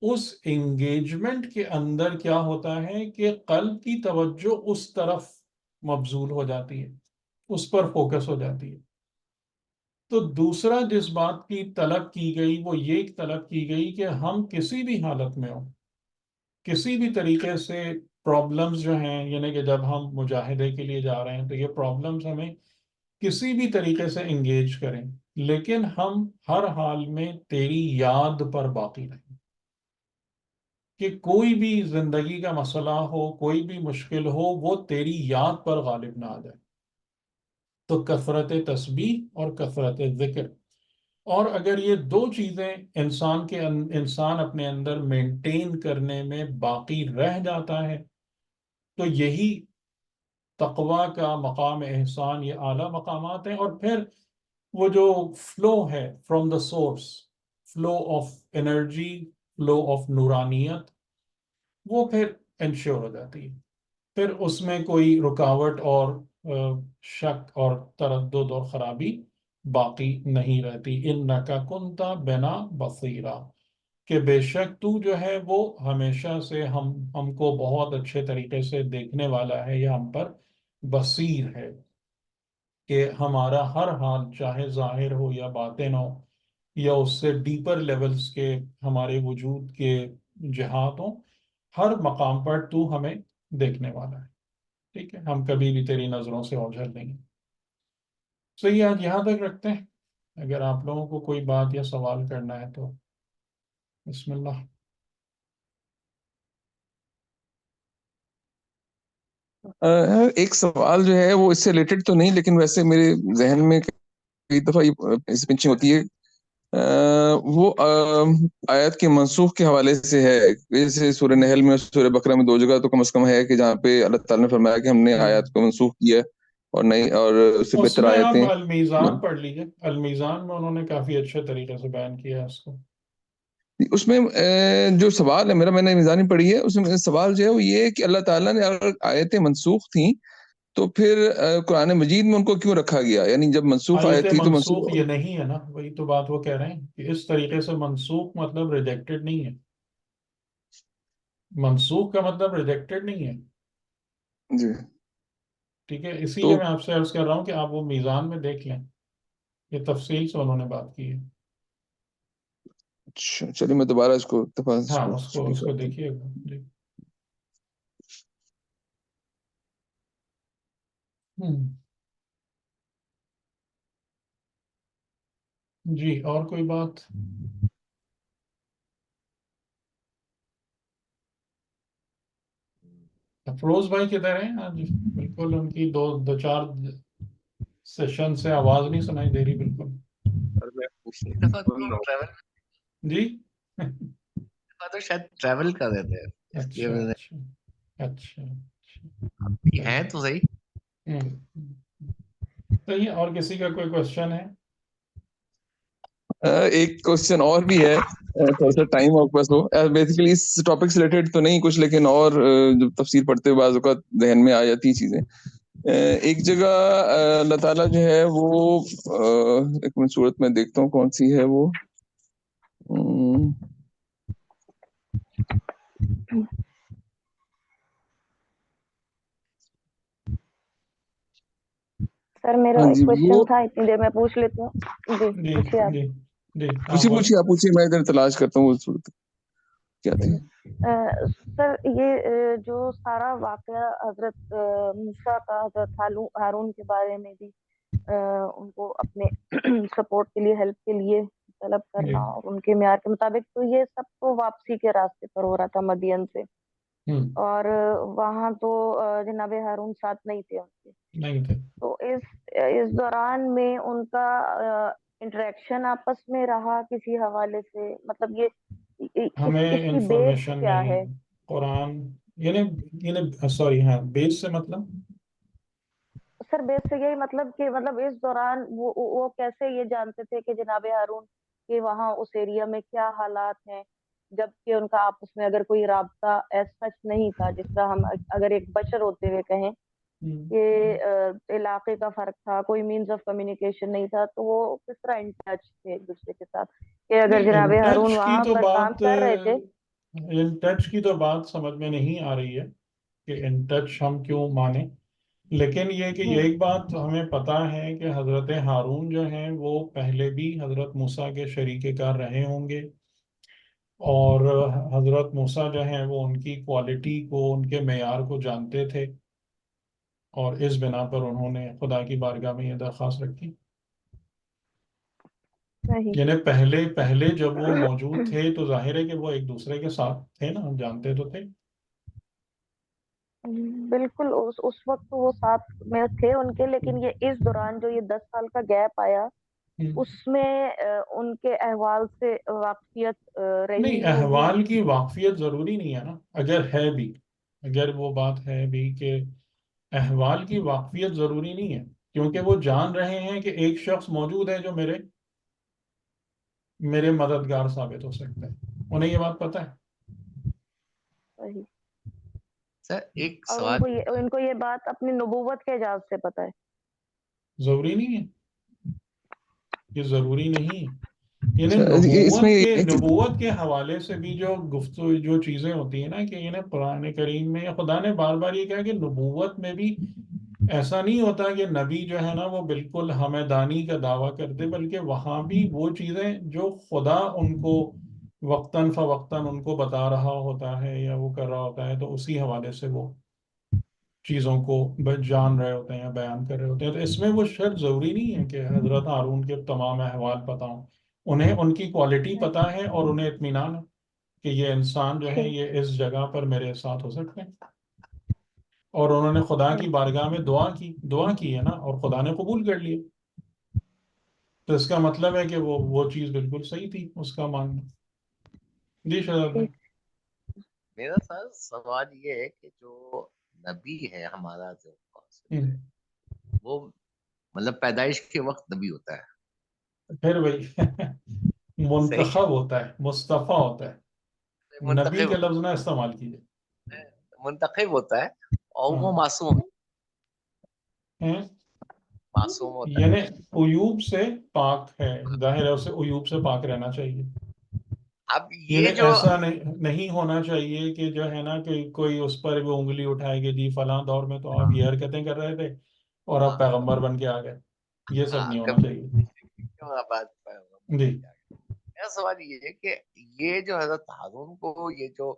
اس انگیجمنٹ کے اندر کیا ہوتا ہے کہ قلب کی توجہ اس طرف مبذول ہو جاتی ہے، اس پر فوکس ہو جاتی ہے۔ تو دوسرا جس بات کی طلب کی گئی وہ یہ طلب کی گئی کہ ہم کسی بھی حالت میں ہوں، کسی بھی طریقے سے پرابلمز جو ہیں، یعنی کہ جب ہم مجاہدے کے لیے جا رہے ہیں تو یہ پرابلمز ہمیں کسی بھی طریقے سے انگیج کریں، لیکن ہم ہر حال میں تیری یاد پر باقی رہیں، کہ کوئی بھی زندگی کا مسئلہ ہو، کوئی بھی مشکل ہو، وہ تیری یاد پر غالب نہ آ جائے۔ تو کثرت تسبیح اور کثرت ذکر، اور اگر یہ دو چیزیں انسان اپنے اندر مینٹین کرنے میں باقی رہ جاتا ہے تو یہی تقوی کا مقام احسان، یہ اعلیٰ مقامات ہیں. اور پھر وہ جو فلو ہے from the source, flow of energy, flow of نورانیت، وہ پھر انشور ہو جاتی ہے. پھر اس میں کوئی رکاوٹ اور شک اور تردد اور خرابی باقی نہیں رہتی. انکا کنتا بنا بصیرا، کہ بے شک تو جو ہے وہ ہمیشہ سے ہم کو بہت اچھے طریقے سے دیکھنے والا ہے، یا ہم پر بصیر ہے، کہ ہمارا ہر حال چاہے ظاہر ہو یا باطن ہو، یا اس سے ڈیپر لیولز کے ہمارے وجود کے جہات ہوں، ہر مقام پر تو ہمیں دیکھنے والا ہے. ٹھیک ہے، ہم کبھی بھی تیری نظروں سے اوجھل نہیں. صحیح، آج یہاں تک رکھتے ہیں. اگر آپ لوگوں کو کوئی بات یا سوال کرنا ہے تو بسم اللہ. ایک سوال جو ہے وہ اس سے ریلیٹڈ تو نہیں، لیکن ویسے میرے ذہن میں کئی دفعہ اس پنچنگ ہوتی ہے. وہ آیت کے منسوخ کے حوالے سے ہے. جیسے سورہ نحل میں اور سورہ بقرہ میں 2 جگہ تو کم از کم ہے کہ جہاں پہ اللہ تعالیٰ نے فرمایا کہ ہم نے آیات کو منسوخ کیا اور نہیں، اور اس سے اس بہتر میں آپ آیتیں. المیزان پڑھ لیجئے، المیزان میں انہوں نے کافی اچھے طریقے سے بیان کیا ہے اس کو. اس میں جو سوال ہے میرا، میں نے میزانی پڑھی ہے، اس میں سوال جو ہے وہ یہ ہے کہ اللہ تعالیٰ نے اگر آیتیں منسوخ تھیں تو پھر قرآن مجید میں ان کو کیوں رکھا گیا؟ یعنی جب منسوخ آیت آیت تھی تو منسوخ منسوخ. یہ نہیں ہے نا، وہی تو بات وہ کہہ رہے ہیں کہ اس طریقے سے منسوخ مطلب ریجیکٹڈ نہیں ہے. منسوخ کا مطلب ریجیکٹڈ نہیں ہے. جی ٹھیک ہے، اسی تو لیے میں آپ سے عرض کر رہا ہوں کہ آپ وہ میزان میں دیکھ لیں، یہ تفصیل سے انہوں نے بات کی ہے. اچھا، چلیے میں دوبارہ اس کو ہاں، کو اس کو اسٹڈی کرتا ہوں. دیکھیے گا. جی. جی، اور کوئی بات؟ افروز بھائی کدھر ہیں آج؟ بالکل ان کی دو چار سیشن سے آواز نہیں سنائی دے رہی بالکل. جی تو شاید ٹریول کر رہے تھے، اس لیے اچھا میں نے اچھا اچھا ہیں تو صحیح. صحیح ہے. اور کسی کا کوئی کوشچن ہے؟ ایک کوشچن اور بھی ہے، تھوڑا سا ٹائم آپ پاس ہو. بیسیکلی اس ٹاپک سے ریلیٹڈ تو نہیں کچھ، لیکن اور جب تفسیر پڑھتے ہوئے بعض اوقات ذہن میں آ جاتی ہیں چیزیں. ایک جگہ اللہ تعالیٰ جو ہے وہ ایک منٹ صورت میں دیکھتا ہوں کون سی ہے وہ. سر میرا ہاں ایک جی، کوشچن وہ تھا، اتنی دیر میں پوچھ لیتی ہوں. جی جی پوچھیے آپ. جی جی آپ پوچھیے آپ پوچھیے، میں ادھر تلاش کرتا ہوں وہ صورت کیا تھی. سر یہ جو سارا واقعہ حضرت موسیٰ کا، حضرت ہارون کے بارے میں بھی ان کو اپنے سپورٹ کے لیے، ہیلپ کے لیے طلب کرنا اور ان کے معیار کے مطابق، تو یہ سب تو واپسی کے راستے پر ہو رہا تھا مدین سے، اور وہاں تو جناب ہارون ساتھ نہیں تھے ان کے. نہیں تھے. تو اس دوران میں ان کا انٹریکشن آپس میں رہا کسی حوالے سے، مطلب یہ ہمیں اس کی بیس انفارمیشن کیا ہے؟ نہیں. قرآن یعنی سوری، ہاں بیس سے مطلب سر بیس سے یہی مطلب کہ مطلب اس دوران وہ کیسے یہ جانتے تھے کہ جناب ہارون کہ وہاں اس ایریا میں کیا حالات ہیں، جبکہ ان کا آپس میں اگر کوئی رابطہ ایز سچ نہیں تھا، جس کا ہم اگر ایک بشر ہوتے ہوئے کہیں کہ علاقے کا فرق تھا، کوئی مینز آف کمیونیکیشن نہیں تھا، تو وہ کس طرح ان ٹچ تھے ایک دوسرے کے ساتھ کہ اگر نہیں. جناب ان ہارون ٹچ کی وہاں تو پر کام بات کر رہے تھے؟ ان ٹچ کی تو بات سمجھ میں نہیں آ رہی ہے کہ ان ٹچ ہم کیوں مانیں. لیکن یہ کہ ایک بات ہمیں پتا ہے کہ حضرت ہارون جو ہیں وہ پہلے بھی حضرت موسیٰ کے شریک کار رہے ہوں گے، اور حضرت موسیٰ جو ہیں وہ ان کی کوالٹی کو، ان کے معیار کو جانتے تھے، اور اس بنا پر انہوں نے خدا کی بارگاہ میں یہ درخواست رکھی. یعنی پہلے جب وہ موجود تھے تو ظاہر ہے کہ وہ ایک دوسرے کے ساتھ تھے نا، ہم جانتے تو تھے. بالکل اس وقت تو وہ ساتھ میں تھے ان کے، لیکن یہ اس دوران جو یہ 10 سال کا گیپ آیا، اس میں ان کے احوال سے واقفیت رہی نہیں، ہوگی. احوال کی واقفیت ضروری نہیں ہے نا، اگر ہے بھی اگر وہ بات ہے بھی کہ احوال کی واقفیت ضروری نہیں ہے، کیونکہ وہ جان رہے ہیں کہ ایک شخص موجود ہے جو میرے مددگار ثابت ہو سکتا ہے، انہیں یہ بات پتہ ہے۔ صحیح۔ سر ایک اور سوال، ان کو یہ بات اپنی نبوت کے اعجاز سے پتہ ہے۔ ضروری نہیں ہے، یہ ضروری نہیں ہے، یعنی اس میں نبوت کے حوالے سے بھی جو گفتگو جو چیزیں ہوتی ہیں نا کہ انہیں قرآن کریم میں خدا نے بار بار یہ کہا کہ نبوت میں بھی ایسا نہیں ہوتا کہ نبی جو ہے نا وہ بالکل ہمدانی کا دعویٰ کرتے، بلکہ وہاں بھی وہ چیزیں جو خدا ان کو وقتاً فوقتاً ان کو بتا رہا ہوتا ہے یا وہ کر رہا ہوتا ہے، تو اسی حوالے سے وہ چیزوں کو جان رہے ہوتے ہیں یا بیان کر رہے ہوتے ہیں۔ تو اس میں وہ شرط ضروری نہیں ہے کہ حضرت ہارون کے تمام احوال پتہ ہوں، انہیں ان کی کوالٹی پتہ ہے اور انہیں اطمینان ہے کہ یہ انسان جو ہے یہ اس جگہ پر میرے ساتھ ہو سکتے ہیں، اور انہوں نے خدا کی بارگاہ میں دعا کی ہے نا، اور خدا نے قبول کر لیا، تو اس کا مطلب ہے کہ وہ چیز بالکل صحیح تھی اس کا ماننا۔ جی شہزاد بھائی۔ میرا سر سوال یہ ہے کہ جو نبی ہے ہمارا جو قاسم ہم، ہے وہ مطلب پیدائش کے وقت نبی ہوتا ہے، پھر وہی صحیح منتخب ہوتا ہے، مصطفیٰ ہوتا ہے، نبی منتخب کا لفظ نہ استعمال کیجیے۔ منتخب ہوتا ہے اور ہاں وہ معصوم ہیں؟ ہوتا ہے۔ یعنی عیوب سے پاک ہے، ظاہر ہے اسے عیوب سے پاک رہنا چاہیے، اب یعنی یہ جو ایسا نہیں ہونا چاہیے کہ جو ہے نا کہ کوئی اس پر وہ انگلی اٹھائے گی، جی فلاں دور میں تو آپ یہ حرکتیں کر رہے تھے اور آپ پیغمبر بن کے آ گئے، یہ سب نہیں ہونا چاہیے۔ جی میرا سوال یہ ہے کہ یہ جو حضرت ہارون کو یہ جو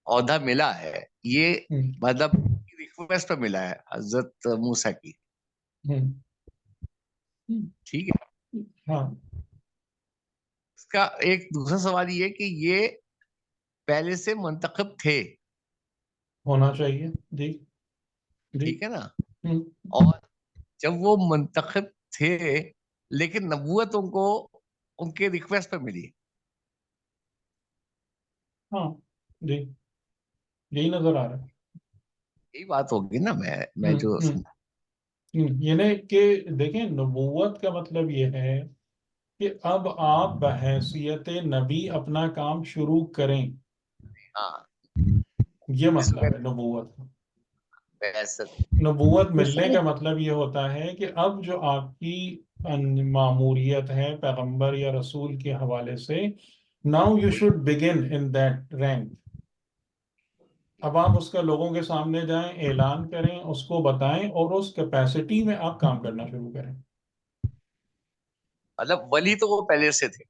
عہدہ ملا ہے یہ ہم، مطلب ریکویسٹ پہ ملا ہے حضرت موسیٰ کی، ہم، ہم، ٹھیک ہے؟ ہاں اس کا ایک دوسرا سوال یہ ہے کہ یہ پہلے سے منتخب تھے، ہونا چاہیے، جی جی ٹھیک ہے نا؟ ہم، اور جب وہ منتخب تھے لیکن نبوت ان کو ان کے ریکویسٹ پہ ملی، ہاں جی یہی نظر آ رہا ہے۔ یہی بات ہوگی نا؟ میں جو یعنی کہ دیکھیں نبوت کا مطلب یہ ہے کہ اب آپ بحیثیت نبی اپنا کام شروع کریں، ہاں یہ اس میں مطلب ہے نبوت کا۔ بحثت نبوت تو ملنے سر کا مطلب یہ ہوتا ہے کہ اب جو آپ کی ماموریت ہے پیغمبر یا رسول کے حوالے سے، now you should begin in that rank, اب آپ اس کا لوگوں کے سامنے جائیں، اعلان کریں، اس کو بتائیں اور اس کیپیسٹی میں آپ کام کرنا شروع کریں۔ مطلب ولی تو وہ پہلے سے تھے،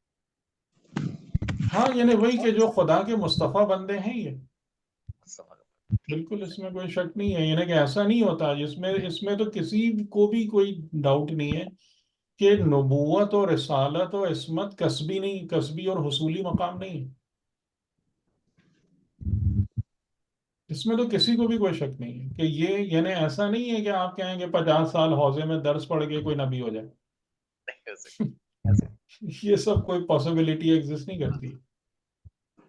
ہاں یعنی وہی کہ جو خدا کے مصطفیٰ بندے ہیں یہ بالکل، اس میں کوئی شک نہیں ہے، یعنی کہ ایسا نہیں ہوتا اس میں تو کسی کو بھی کوئی ڈاؤٹ نہیں ہے کہ نبوت اور رسالت اور عصمت کسبی اور حصولی مقام نہیں ہے، اس میں تو کسی کو بھی کوئی شک نہیں ہے کہ یہ یعنی ایسا نہیں ہے کہ آپ کہیں کہ 50 سال حوضے میں درس پڑھ کے کوئی نبی ہو جائے، نہیں ہو سکتے۔ یہ سب کوئی پاسبلٹی ایگزسٹ نہیں کرتی،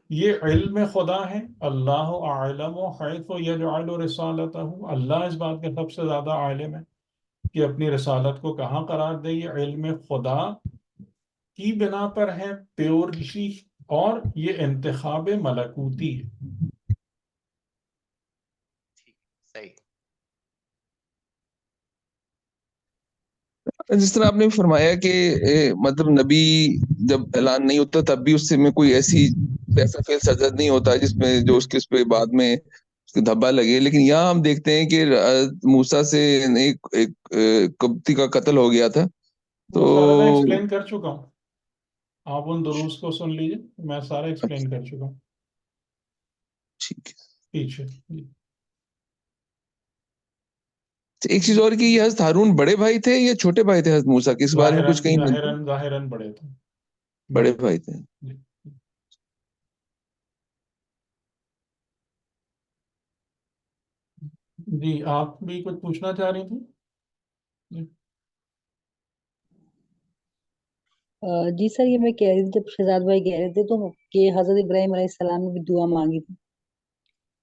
یہ علم خدا ہے، اللہ اعلم حیث یجعل رسالتہ، اللہ اس بات کا سب سے زیادہ عالم ہے کہ اپنی رسالت کو کہاں قرار دے، یہ علم خدا کی بنا پر ہے پیورلی، اور یہ انتخاب ملکوتی ہے۔ صحیح، جس طرح آپ نے فرمایا کہ مطلب نبی جب اعلان نہیں ہوتا تب بھی اس سے میں کوئی ایسا فعل سرزد نہیں ہوتا جس میں جو اس کے اس پہ بعد میں اس کے دھبا لگے، لیکن یہاں ہم دیکھتے ہیں کہ موسیٰ سے ایک قبطی کا قتل ہو گیا تھا، تو وہ سارا میں ایکسپلین کر چکا ہوں، آپ ان دروس کو سن لیجئے، میں سارا ایکسپلین کر چکا ہوں ٹھیک ہے۔ پیچھے۔ ایک چیز اور کہ یہ حضرت ہارون بڑے بھائی تھے یا چھوٹے بھائی تھے حضرت موسیٰ کے، اس بارے میں کچھ کہیں ملتا ہے؟ ظاہراً بڑے تھے، بڑے بھائی تھے۔ جی۔ جی آپ بھی کچھ پوچھنا چاہ رہی تھی؟ جی جی سر یہ میں کہہ رہی تھی جب شہزاد بھائی کہہ رہے تھے تو کہ حضرت ابراہیم علیہ السلام نے بھی دعا مانگی تھی،